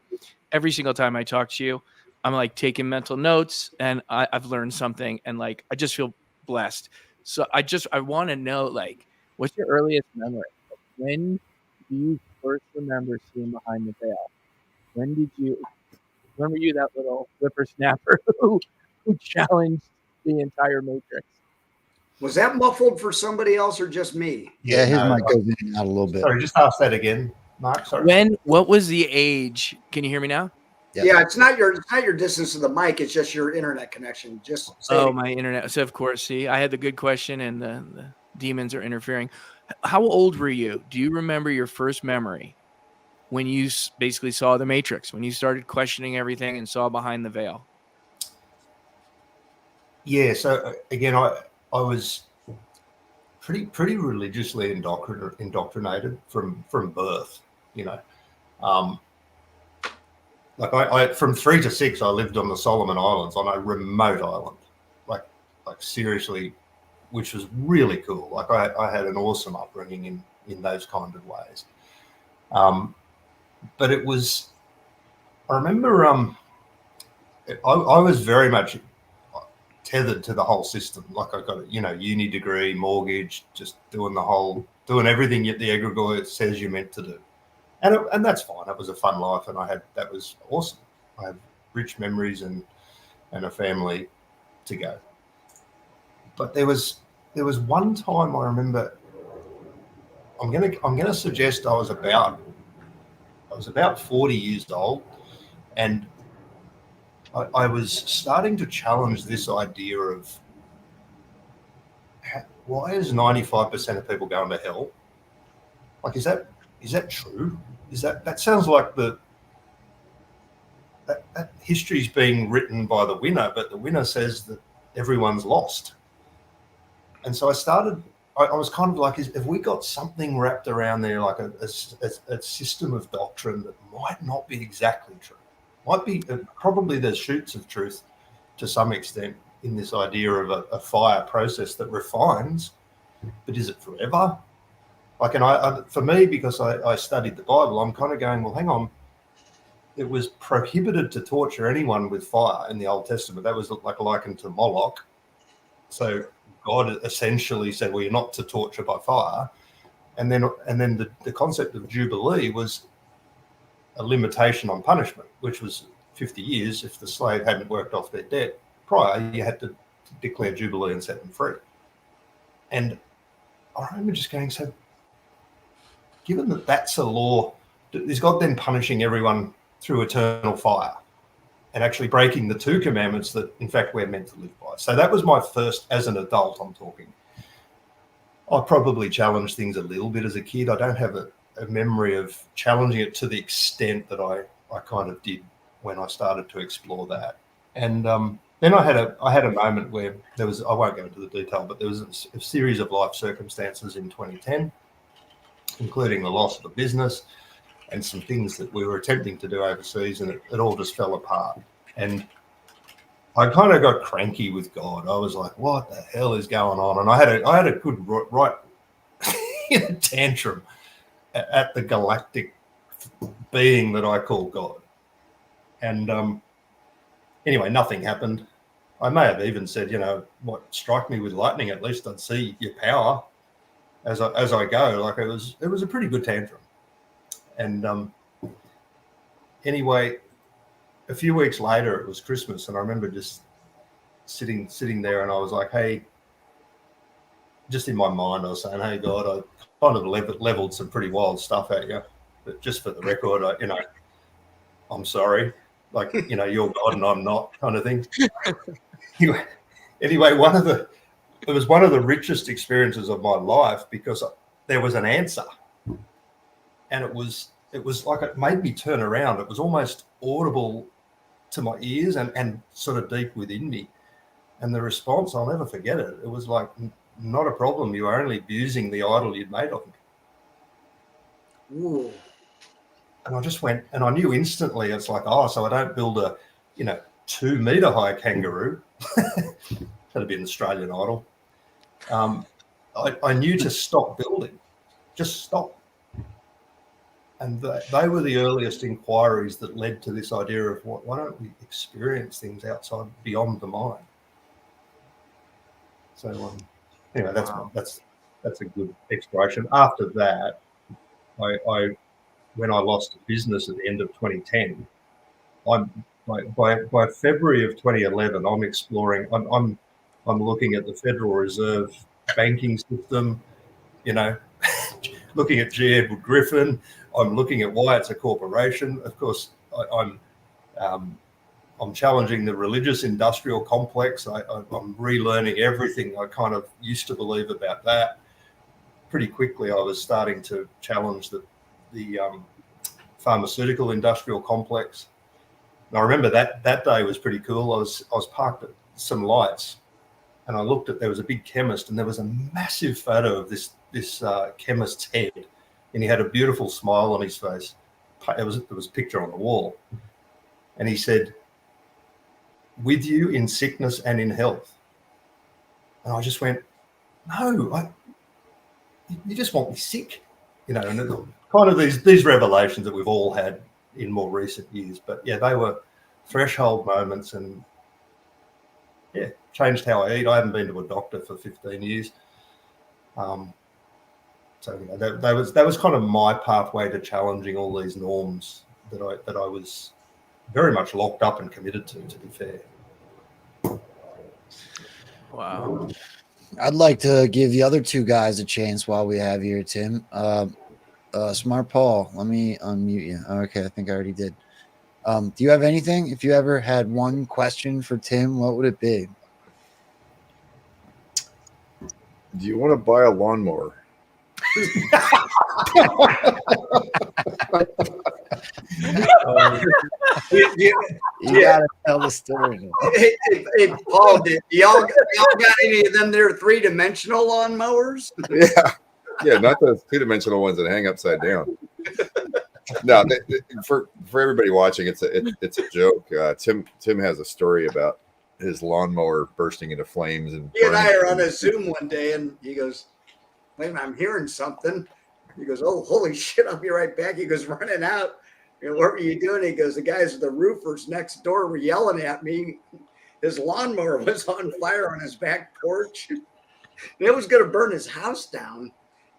I talk to you, I'm like taking mental notes, and I've learned something, and like, I just feel blessed. So I want to know, like, what's your earliest memory? When do you first remember seeing Behind the Veil? When did you remember you that little whippersnapper who challenged the entire Matrix? Was that muffled for somebody else or just me? Yeah, his no, mic goes in and out a little bit. Sorry, just ask that again, Mark. Sorry. What was the age? Can you hear me now? Yeah, it's not your distance to the mic. It's just your internet connection. Just say Oh, it. my internet. So of course, see, I had the good question, and the demons are interfering. How old were you? Do you remember your first memory when you basically saw the Matrix? When you started questioning everything and saw Behind the Veil? Yeah. So again, I was pretty religiously indoctrinated from birth. You know, like I from 3 to 6, I lived on the Solomon Islands on a remote island, like seriously, which was really cool. Like I had an awesome upbringing in those kind of ways. But it was, I remember, I was very much tethered to the whole system. Like I got a, you know, uni degree, mortgage, just doing everything the egregor says you're meant to do. And that's fine. It was a fun life, and that was awesome. I have rich memories and a family to go. But there was one time I remember. I'm gonna suggest I was about 40 years old, and I was starting to challenge this idea of why is 95% of people going to hell? Like, is that true? That sounds like that history's being written by the winner, but the winner says that everyone's lost. And so I was kind of like, have we got something wrapped around there, like a system of doctrine that might not be exactly true? Might be, probably there's shoots of truth to some extent in this idea of a fire process that refines, but is it forever? Like, and for me, because I studied the Bible, I'm kind of going, well, hang on. It was prohibited to torture anyone with fire in the Old Testament. That was like likened to Moloch. So God essentially said, well, you're not to torture by fire. And then the concept of Jubilee was a limitation on punishment, which was 50 years. If the slave hadn't worked off their debt prior, you had to declare Jubilee and set them free. And I remember just going, so given that that's a law, is God then punishing everyone through eternal fire and actually breaking the 2 commandments that, in fact, we're meant to live by? So that was my first, as an adult, I'm talking. I probably challenged things a little bit as a kid. I don't have a memory of challenging it to the extent that I kind of did when I started to explore that. And then I had a moment where there was, I won't go into the detail, but there was a series of life circumstances in 2010, including the loss of a business and some things that we were attempting to do overseas, and it all just fell apart. And I kind of got cranky with God. I was like, what the hell is going on? And I had a good right tantrum at the galactic being that I call God. And anyway, nothing happened. I may have even said, you know, what, strike me with lightning, at least I'd see your power as I go. Like, it was a pretty good tantrum. And anyway, a few weeks later, it was Christmas, and I remember just sitting there, and I was like, hey, just in my mind, I was saying, hey, God, I kind of leveled some pretty wild stuff at you, but just for the record, I'm sorry. Like, you know, you're God and I'm not, kind of thing. Anyway, it was one of the richest experiences of my life, because there was an answer, and it was like, it made me turn around. It was almost audible to my ears and sort of deep within me. And the response, I'll never forget it. It was like, not a problem. You are only abusing the idol you'd made of me. Ooh. And I just went, and I knew instantly, it's like, oh, so I don't build a, 2-meter high kangaroo. That'd be an Australian Idol. I knew to stop building, just stop. And they were the earliest inquiries that led to this idea of why don't we experience things outside, beyond the mind? So anyway, that's a good exploration. After that, I when I lost a business at the end of 2010, by February of 2011, I'm exploring. I'm looking at the Federal Reserve banking system, looking at G. Edward Griffin. I'm looking at why it's a corporation. Of course, I'm challenging the religious industrial complex. I'm relearning everything I kind of used to believe about that. Pretty quickly, I was starting to challenge the pharmaceutical industrial complex. And I remember that day was pretty cool. I was parked at some lights, and I looked at, there was a big chemist, and there was a massive photo of this chemist's head, and he had a beautiful smile on his face. There was a picture on the wall, and he said, "With you in sickness and in health." And I just went, "No, you just want me sick," and kind of these revelations that we've all had in more recent years. But yeah, they were threshold moments, and yeah, changed how I eat. I haven't been to a doctor for 15 years. So that was kind of my pathway to challenging all these norms that I was very much locked up and committed to be fair. Wow. I'd like to give the other two guys a chance while we have here, Tim. Smart Paul, let me unmute you. Okay, I think I already did. Do you have anything? If you ever had one question for Tim, what would it be? Do you want to buy a lawnmower? You gotta tell the story. Hey, Paul, did y'all got any of them there 3-dimensional lawnmowers? Yeah, not those 2-dimensional ones that hang upside down. No, for everybody watching, it's a joke. Tim has a story about his lawnmower bursting into flames, and he and I are on a Zoom one day, and he goes, "Wait a minute, I'm hearing something." He goes, "Oh, holy shit, I'll be right back." He goes running out. "What were you doing?" He goes, "The guys, the roofers next door were yelling at me. His lawnmower was on fire on his back porch. And it was going to burn his house down."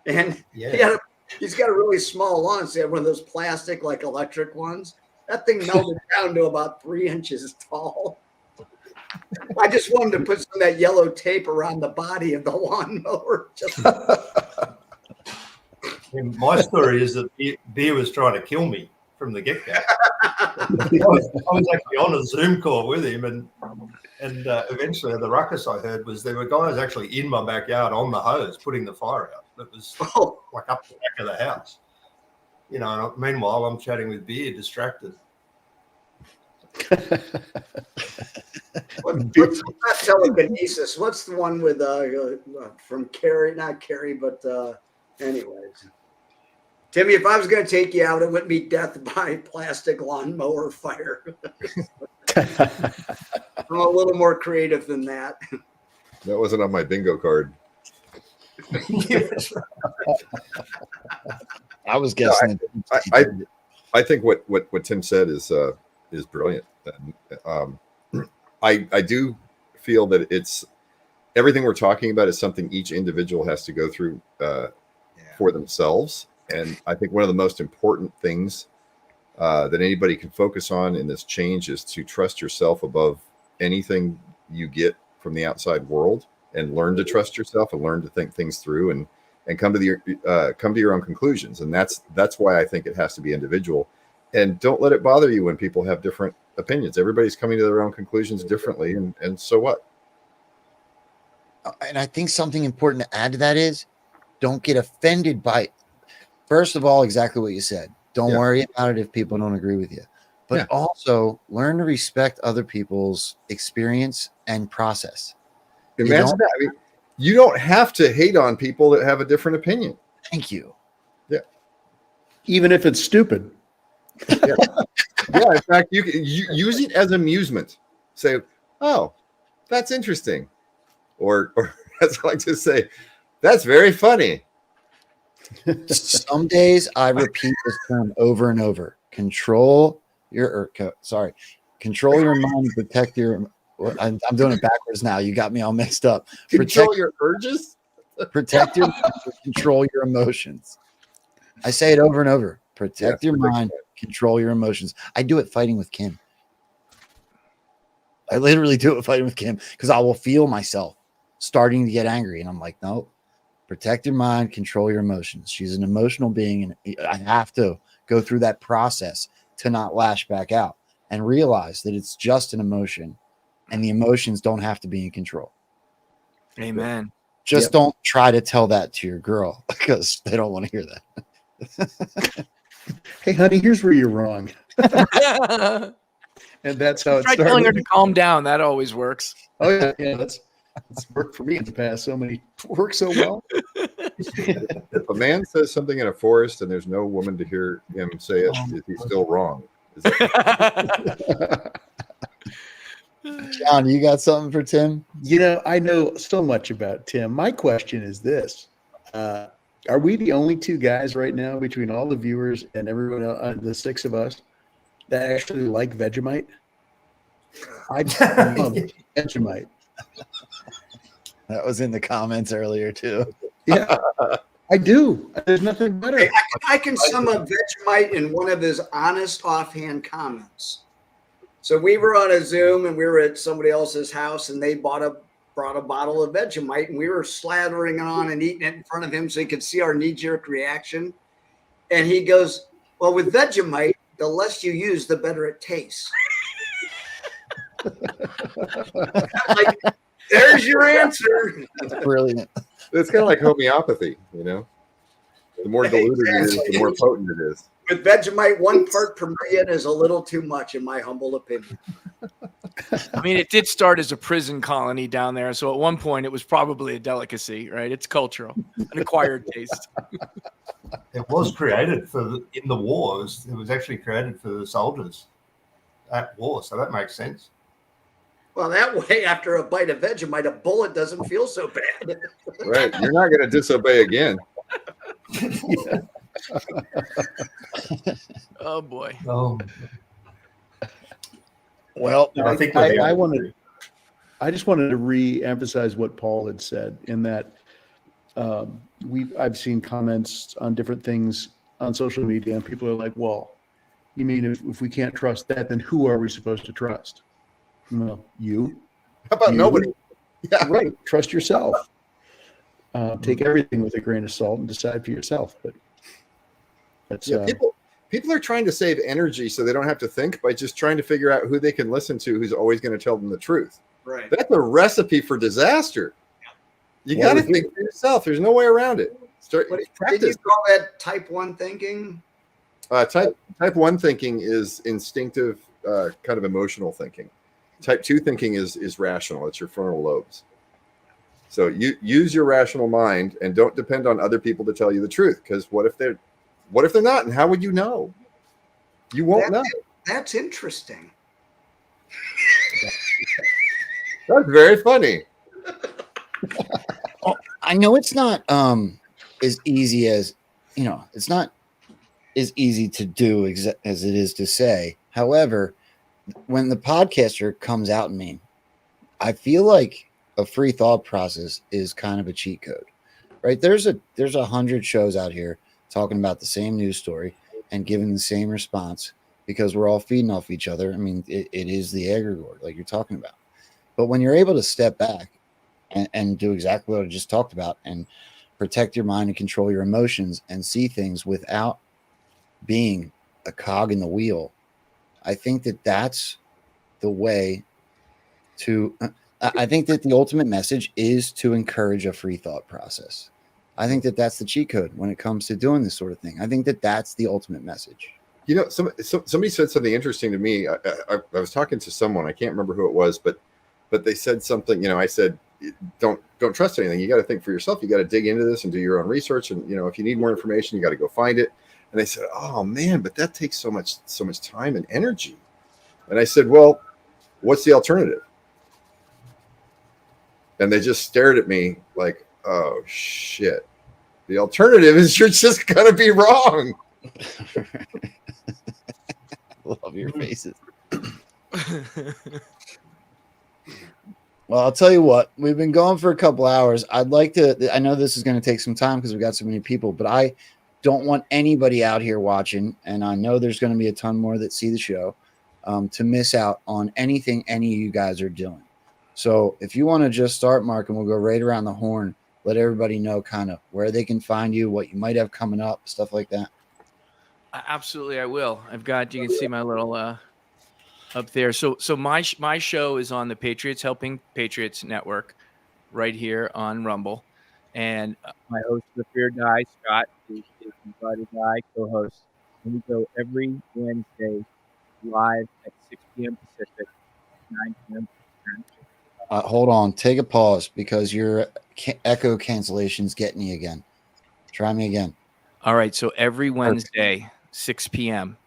And he's got a really small lawn. So he had one of those plastic, like electric ones. That thing melted down to about 3 inches tall. I just wanted to put some of that yellow tape around the body of the lawnmower. My story is that Beer was trying to kill me from the get-go. I was actually on a Zoom call with him, and eventually the ruckus I heard was there were guys actually in my backyard on the hose putting the fire out. It was like up the back of the house. Meanwhile, I'm chatting with Beer, distracted. What's not telekinesis? What's the one with from Carrie? Not Carrie, but anyways. Timmy, if I was going to take you out, it wouldn't be death by plastic lawnmower fire. I'm a little more creative than that. That wasn't on my bingo card. I was guessing. No, I think what Tim said is brilliant. I do feel that it's everything we're talking about is something each individual has to go through for themselves. And I think one of the most important things that anybody can focus on in this change is to trust yourself above anything you get from the outside world, and learn to trust yourself and learn to think things through and come to your own conclusions. And that's why I think it has to be individual. And don't let it bother you when people have different opinions. Everybody's coming to their own conclusions differently, and so what? And I think something important to add to that is don't get offended by it. First of all, exactly what you said. Don't worry about it if people don't agree with you. But also learn to respect other people's experience and process. Imagine that. I mean, you don't have to hate on people that have a different opinion. Thank you. Yeah. Even if it's stupid. Yeah. Yeah, in fact, you can use it as amusement. Say, "Oh, that's interesting," or as I like to say, "That's very funny." Some days I repeat this term over and over. Control your mind and protect your. I'm doing it backwards now. You got me all mixed up. Control your urges. Protect your mind, control your emotions. I say it over and over. Protect your mind, control your emotions. I do it fighting with Kim. I literally do it fighting with Kim because I will feel myself starting to get angry. And I'm like, no, protect your mind, control your emotions. She's an emotional being. And I have to go through that process to not lash back out and realize that it's just an emotion and the emotions don't have to be in control. Amen. Just don't try to tell that to your girl because they don't want to hear that. Hey, honey, here's where you're wrong. And that's how it Try started. telling her to calm down. That always works. Oh, yeah. That's worked for me in the past. So many work so well. If a man says something in a forest and there's no woman to hear him say it, is he still wrong? John, you got something for Tim? I know so much about Tim. My question is this. Are we the only two guys right now between all the viewers and everyone else, the six of us, that actually like Vegemite? I love Vegemite. That was in the comments earlier too. Yeah, I do. There's nothing better. I can sum up Vegemite in one of his honest offhand comments. So we were on a Zoom and we were at somebody else's house and they brought a bottle of Vegemite and we were slathering it on and eating it in front of him so he could see our knee-jerk reaction. And he goes, well, with Vegemite, the less you use, the better it tastes. Like, there's your answer. That's brilliant. It's kind of like homeopathy, The more diluted it is, the more potent it is. With Vegemite, 1 part per million is a little too much, in my humble opinion. I mean, it did start as a prison colony down there. So at one point, it was probably a delicacy, right? It's cultural, an acquired taste. It was created in the wars. It was actually created for the soldiers at war. So that makes sense. Well, that way, after a bite of Vegemite, a bullet doesn't feel so bad. Right. You're not going to disobey again. Oh, boy. Well, I just wanted to re-emphasize what Paul had said in that I've seen comments on different things on social media and people are like, well, you mean if we can't trust that, then who are we supposed to trust? Well, you. How about nobody? Yeah. Right. Trust yourself. Take everything with a grain of salt and decide for yourself. But that's people are trying to save energy so they don't have to think by just trying to figure out who they can listen to who's always going to tell them the truth. Right. That's a recipe for disaster. You got to think for yourself. There's no way around it. Practice. Did you call that type 1 thinking? Type 1 thinking is instinctive, kind of emotional thinking. Type 2 thinking is rational. It's your frontal lobes. So you use your rational mind and don't depend on other people to tell you the truth. Because what if they're not? And how would you know? You won't know. That's interesting. That's very funny. I know it's not as easy as it's not as easy to do as it is to say. However, when the podcaster comes out in me, I feel like a free thought process is kind of a cheat code, right? There's 100 shows out here talking about the same news story and giving the same response because we're all feeding off each other. I mean, it is the egregor like you're talking about. But when you're able to step back and do exactly what I just talked about and protect your mind and control your emotions and see things without being a cog in the wheel, I think that that's the way to I think that the ultimate message is to encourage a free thought process. I think that that's the cheat code when it comes to doing this sort of thing. I think that that's the ultimate message. Somebody said something interesting to me. I was talking to someone, I can't remember who it was, but they said something, I said, don't trust anything. You got to think for yourself. You got to dig into this and do your own research. And, if you need more information, you got to go find it. And they said, "Oh man, but that takes so much time and energy." And I said, "Well, what's the alternative?" And they just stared at me like, "Oh shit. The alternative is you're just gonna be wrong." Love your faces. Well, I'll tell you what, we've been going for a couple hours. I know this is going to take some time because we've got so many people, but I don't want anybody out here watching, and I know there's going to be a ton more that see the show, to miss out on anything any of you guys are doing. So if you want to just start, Mark, and we'll go right around the horn, let everybody know kind of where they can find you, what you might have coming up, stuff like that. Absolutely, I will. You can see my little up there. So my show is on the Patriots Helping Patriots Network right here on Rumble. And my host, the Fear Guy, Scott, is the Friday guy, co-host. And we go every Wednesday live at 6 p.m. Pacific, 9 p.m. Eastern. Hold on. Take a pause because your echo cancellation's getting you again. Try me again. All right. So every Wednesday, 6 p.m.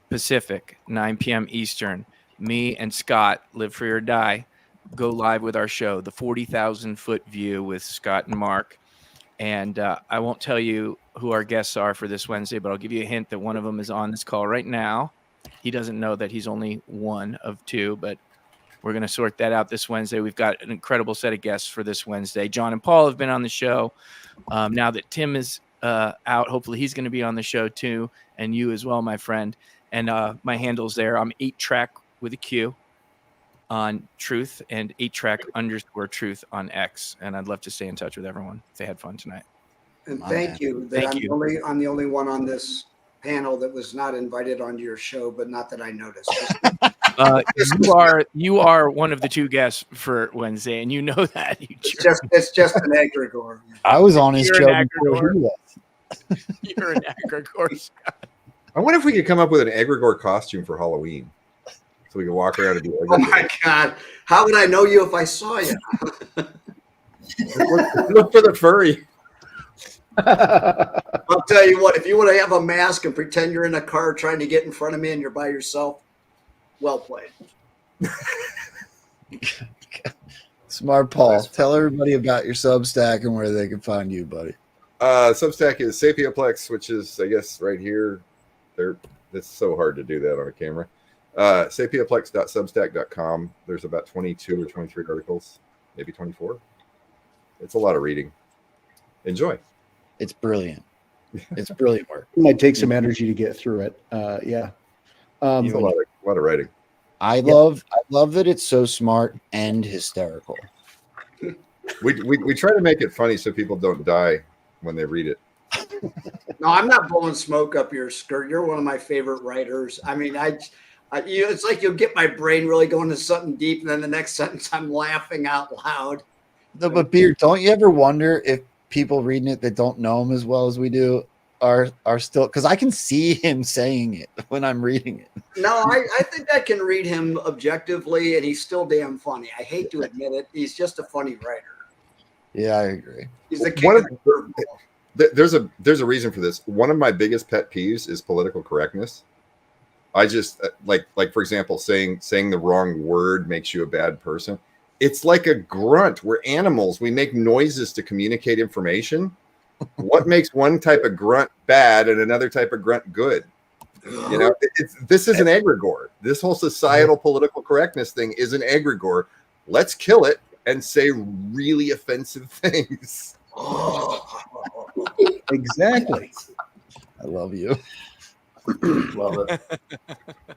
Pacific, 9 p.m. Eastern, me and Scott, Live Free or Die, go live with our show, The 40,000-Foot View with Scott and Mark. And I won't tell you who our guests are for this Wednesday, but I'll give you a hint that one of them is on this call right now. He doesn't know that he's only one of two, but we're going to sort that out this Wednesday. We've got an incredible set of guests for this Wednesday. John and Paul have been on the show. Now that Tim is out, hopefully he's going to be on the show too, and you as well, my friend. And my handle's there. I'm 8track with a Q on Truth and 8track_Truth on X. And I'd love to stay in touch with everyone if they had fun tonight. And thank you. I'm the only one on this panel that was not invited onto your show, but not that I noticed. You are one of the two guests for Wednesday, and you know that. It's just an egregor. I was on his show before he was. You're an egregor, Scott. I wonder if we could come up with an egregor costume for Halloween, so we can walk around and be. Oh my God! How would I know you if I saw you? Look for the furry. I'll tell you what. If you want to have a mask and pretend you're in a car trying to get in front of me and you're by yourself, well played. Smart Paul. Tell everybody about your Substack and where they can find you, buddy. Substack is Sapioplex, which is, I guess, right here. It's so hard to do that on a camera. Sapioplex.substack.com. There's about 22 or 23 articles, maybe 24. It's a lot of reading. Enjoy. It's brilliant. It's brilliant work. It might take some energy to get through it. Yeah. It's a lot of writing. I love that it's so smart and hysterical. We try to make it funny so people don't die when they read it. No, I'm not blowing smoke up your skirt. You're one of my favorite writers. I mean, it's like you'll get my brain really going to something deep, and then the next sentence I'm laughing out loud. No, but Beard, don't you ever wonder if people reading it that don't know him as well as we do are still, because I can see him saying it when I'm reading it. No, I think I can read him objectively, and he's still damn funny. I hate to admit it. He's just a funny writer. Yeah, I agree. He's the king of the There's a reason for this. One of my biggest pet peeves is political correctness. I just like for example, saying the wrong word makes you a bad person. It's like a grunt. We're animals. We make noises to communicate information. What makes one type of grunt bad and another type of grunt good? You know, this is an egregor. This whole societal political correctness thing is an egregor. Let's kill it and say really offensive things. Exactly. I love you. Love it.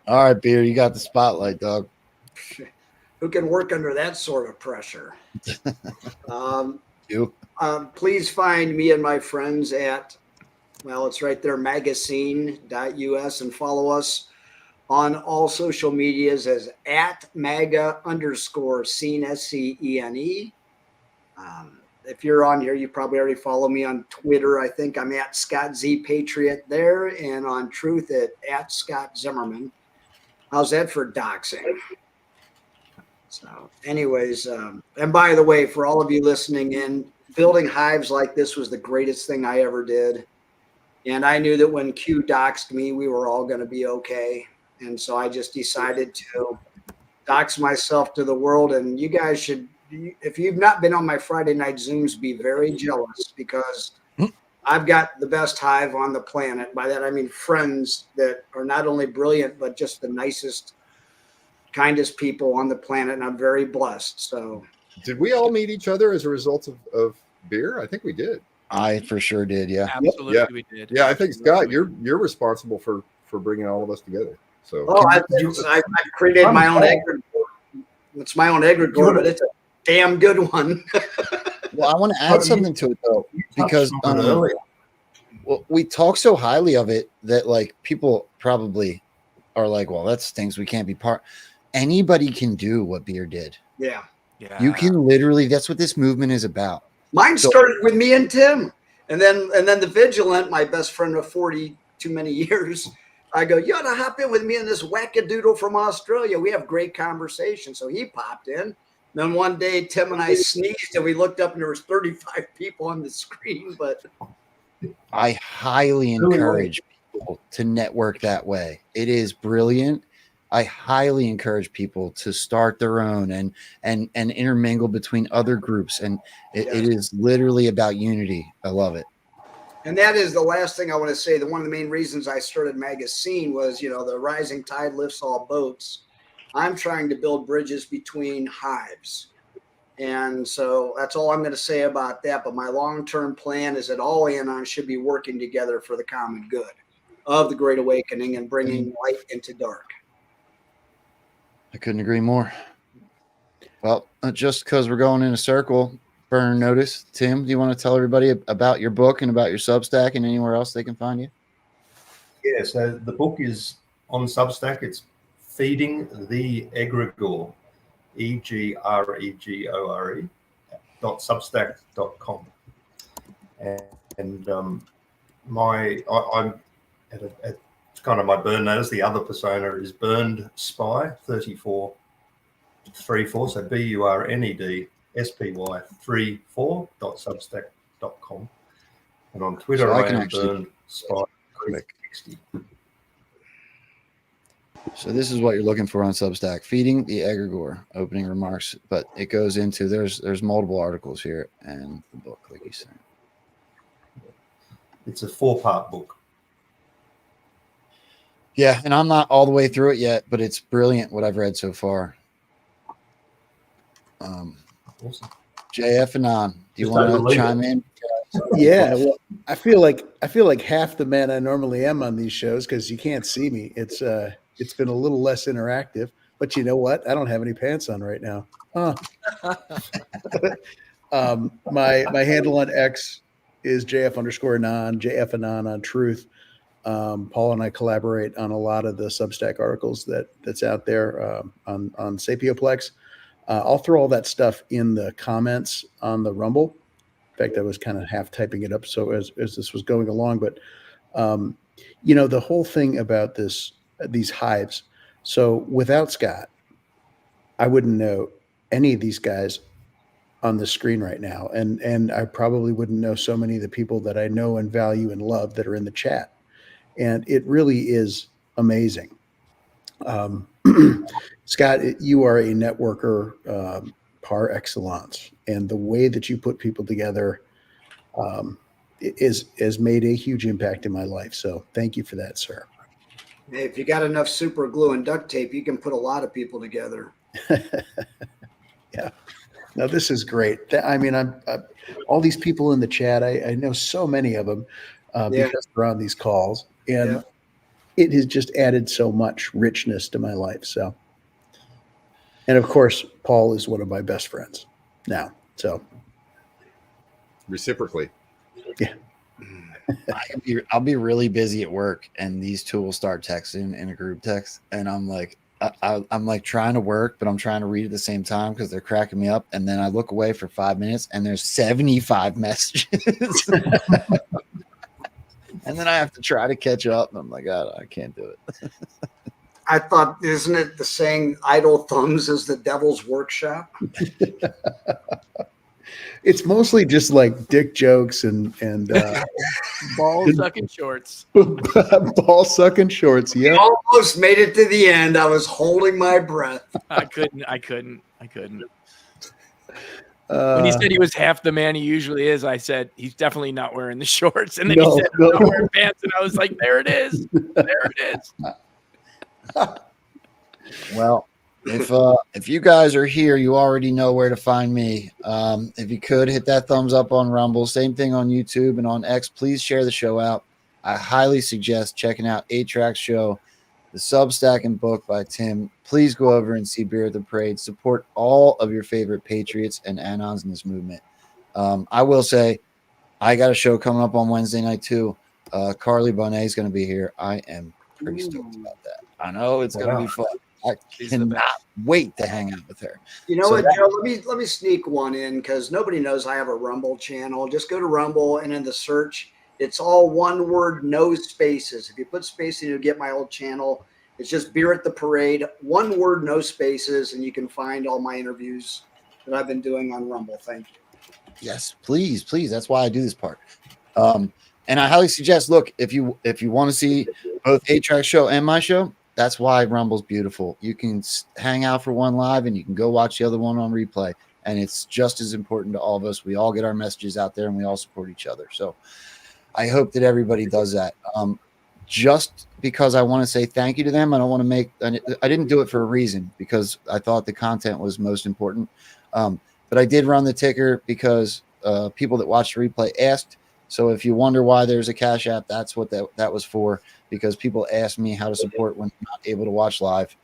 All right, Beer, you got the spotlight, dog. Who can work under that sort of pressure? You. Please find me and my friends at, well, it's right there, magazine.us, and follow us on all social medias as at MAGA_scene, SCENE. If you're on here, you probably already follow me on Twitter. I think I'm at Scott Z Patriot there, and on Truth at Scott Zimmerman. How's that for doxing? So anyways, and by the way, for all of you listening in, building hives like this was the greatest thing I ever did. And I knew that when Q doxed me, we were all going to be okay. And so I just decided to dox myself to the world. And you guys should, if you've not been on my Friday night Zooms, be very jealous, because I've got the best hive on the planet. By that, I mean friends that are not only brilliant, but just the nicest, kindest people on the planet. And I'm very blessed. So did we all meet each other as a result of beer? I think we did. I for sure did. Yeah. Absolutely, Yeah. we did. Yeah, I think Absolutely. Scott, you're responsible for bringing all of us together. So I created my own egregor. It's my own egregor, but it's a damn good one. Well, I want to add something to it though, because well, we talk so highly of it that like people probably are like, well, that stinks. We can't be part. Anybody can do what beer did. Yeah. Yeah. You can literally. That's what this movement is about. Mine started with me and Tim, and then the Vigilant, my best friend of 40 too many years. I go, you ought to hop in with me and this wackadoodle from Australia. We have great conversation. So he popped in. Then one day, Tim and I sneezed, and we looked up, and there was 35 people on the screen. But I highly encourage people to network that way. It is brilliant. I highly encourage people to start their own and intermingle between other groups. And it is literally about unity. I love it. And that is the last thing I want to say. One of the main reasons I started Magazine was, the rising tide lifts all boats. I'm trying to build bridges between hives. And so that's all I'm going to say about that. But my long-term plan is that all Anon should be working together for the common good of the Great Awakening and bringing light into dark. I couldn't agree more. Well, just because we're going in a circle, burn notice. Tim, do you want to tell everybody about your book and about your Substack and anywhere else they can find you? Yeah, so the book is on Substack. It's Feeding the Egregor, EGREGORE .substack.com. And I'm at kind of my burn notice. The other persona is Burned Spy 3434. So BURNED SPY 34.substack.com. And on Twitter, So I can am actually Burned Spy 360. So this is what you're looking for on Substack: Feeding the Egregor, opening remarks. But it goes into there's multiple articles here and the book, like you said. It's a 4-part book. Yeah, and I'm not all the way through it yet, but it's brilliant what I've read so far. Awesome. JFanon, do you want to chime in? Yeah, well, I feel like half the man I normally am on these shows, because you can't see me. It's been a little less interactive, but you know what? I don't have any pants on right now. My handle on X is JF_Anon, JFanon on Truth. Paul and I collaborate on a lot of the Substack articles that's out there on Sapioplex. I'll throw all that stuff in the comments on the Rumble. In fact, I was kind of half typing it up so as this was going along. But the whole thing about these hives. So without Scott, I wouldn't know any of these guys on the screen right now, and I probably wouldn't know so many of the people that I know and value and love that are in the chat. And it really is amazing. Scott, you are a networker par excellence, and the way that you put people together has made a huge impact in my life. So thank you for that, sir. Hey, if you got enough super glue and duct tape, you can put a lot of people together. Yeah. No, this is great. I mean, I'm all these people in the chat. I know so many of them because they're on these calls, and it has just added so much richness to my life. So, and of course, Paul is one of my best friends now. So, reciprocally, yeah. I'll be really busy at work, and these two will start texting in a group text, and I'm like, I'm like trying to work, but I'm trying to read at the same time because they're cracking me up. And then I look away for 5 minutes, and there's 75 messages, and then I have to try to catch up. And I'm like, God, I can't do it. I thought, isn't it the saying, idle thumbs is the devil's workshop? It's mostly just like dick jokes and Ball sucking shorts. ball sucking shorts. Yeah. Almost made it to the end. I was holding my breath. I couldn't. When he said he was half the man he usually is, I said he's definitely not wearing the shorts. And then he said I'm not wearing pants, and I was like, there it is. There it is. Well, if you guys are here, you already know where to find me. If you could hit that thumbs up on Rumble, same thing on YouTube and on X. Please share the show out. I highly suggest checking out 8-Track's show, the Substack and book by Tim. Please go over and see Beer at the Parade. Support all of your favorite patriots and anons in this movement. I will say, I got a show coming up on Wednesday night too. Carly Bonet is going to be here. I am pretty stoked about that. I know it's going to be fun. I cannot wait to hang out with her. You know what, Joe? Let me sneak one in because nobody knows I have a Rumble channel. Just go to Rumble and in the search, it's all one word, no spaces. If you put space in, you'll get my old channel. It's just Beer at the Parade, one word, no spaces, and you can find all my interviews that I've been doing on Rumble. Thank you. Yes, please. That's why I do this part. And I highly suggest, look, if you want to see both 8-Track show and my show, that's why Rumble's beautiful. You can hang out for one live and you can go watch the other one on replay. And it's just as important to all of us. We all get our messages out there and we all support each other. So I hope that everybody does that. Just because I want to say thank you to them. I don't want to I didn't do it for a reason because I thought the content was most important. But I did run the ticker because people that watched the replay asked. So if you wonder why there's a Cash App, that's what that was for, because people asked me how to support when I'm not able to watch live.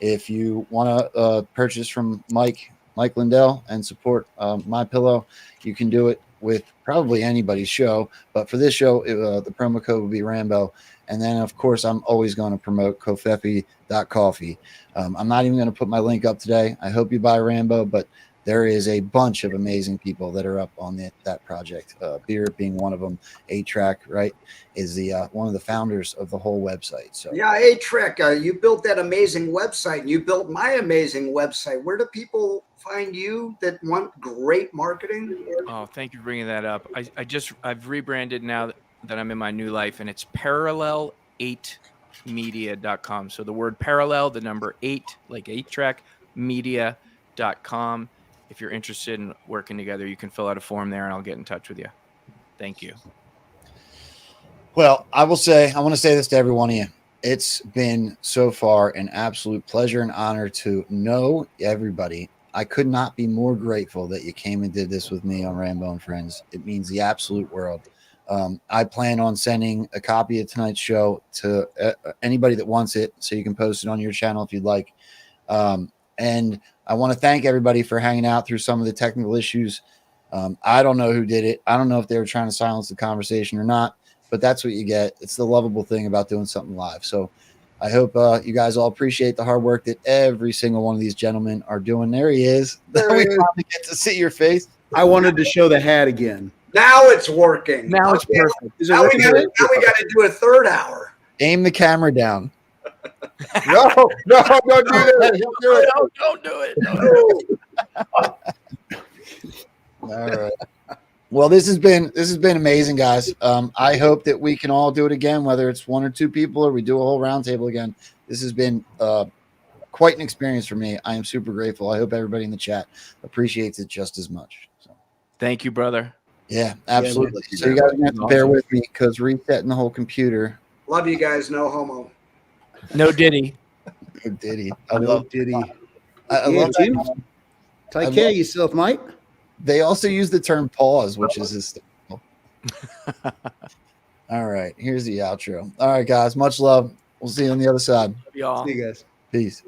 If you want to purchase from Mike Lindell and support My Pillow, you can do it with probably anybody's show. But for this show, the promo code would be Rambo. And then, of course, I'm always going to promote Kofefi.coffee. I'm not even going to put my link up today. I hope you buy Rambo, but there is a bunch of amazing people that are up on that project. Beer being one of them. 8-Track, right, is the one of the founders of the whole website. So yeah, 8-Track, you built that amazing website, and you built my amazing website. Where do people find you that want great marketing? Oh, thank you for bringing that up. I've rebranded now that I'm in my new life, and it's parallel8media.com. So the word parallel, the number 8, like 8-Track, media.com. If you're interested in working together, you can fill out a form there and I'll get in touch with you. Thank you. Well, I want to say this to every one of you. It's been so far an absolute pleasure and honor to know everybody. I could not be more grateful that you came and did this with me on Rambo and Frens. It means the absolute world. I plan on sending a copy of tonight's show to anybody that wants it, so you can post it on your channel if you'd like. And I want to thank everybody for hanging out through some of the technical issues. I don't know who did it. I don't know if they were trying to silence the conversation or not, but that's what you get. It's the lovable thing about doing something live. So I hope you guys all appreciate the hard work that every single one of these gentlemen are doing. There he is. We finally get to see your face. I wanted to show the hat again. Now it's working. Now it's perfect. Now we got to do a third hour. Aim the camera down. No, don't do that. Don't do it. All right. Well, this has been amazing, guys. I hope that we can all do it again, whether it's one or two people or we do a whole roundtable again. This has been quite an experience for me. I am super grateful. I hope everybody in the chat appreciates it just as much. So, thank you, brother. Yeah, absolutely. So you guys are gonna have to bear with me because resetting the whole computer. Love you guys. No homo. No Diddy. No Diddy. I love Diddy. I love Jim. Take care of yourself, mate. They also use the term pause, which is hysterical. All right, here's the outro. All right, guys, much love. We'll see you on the other side. Love y'all. See you guys. Peace.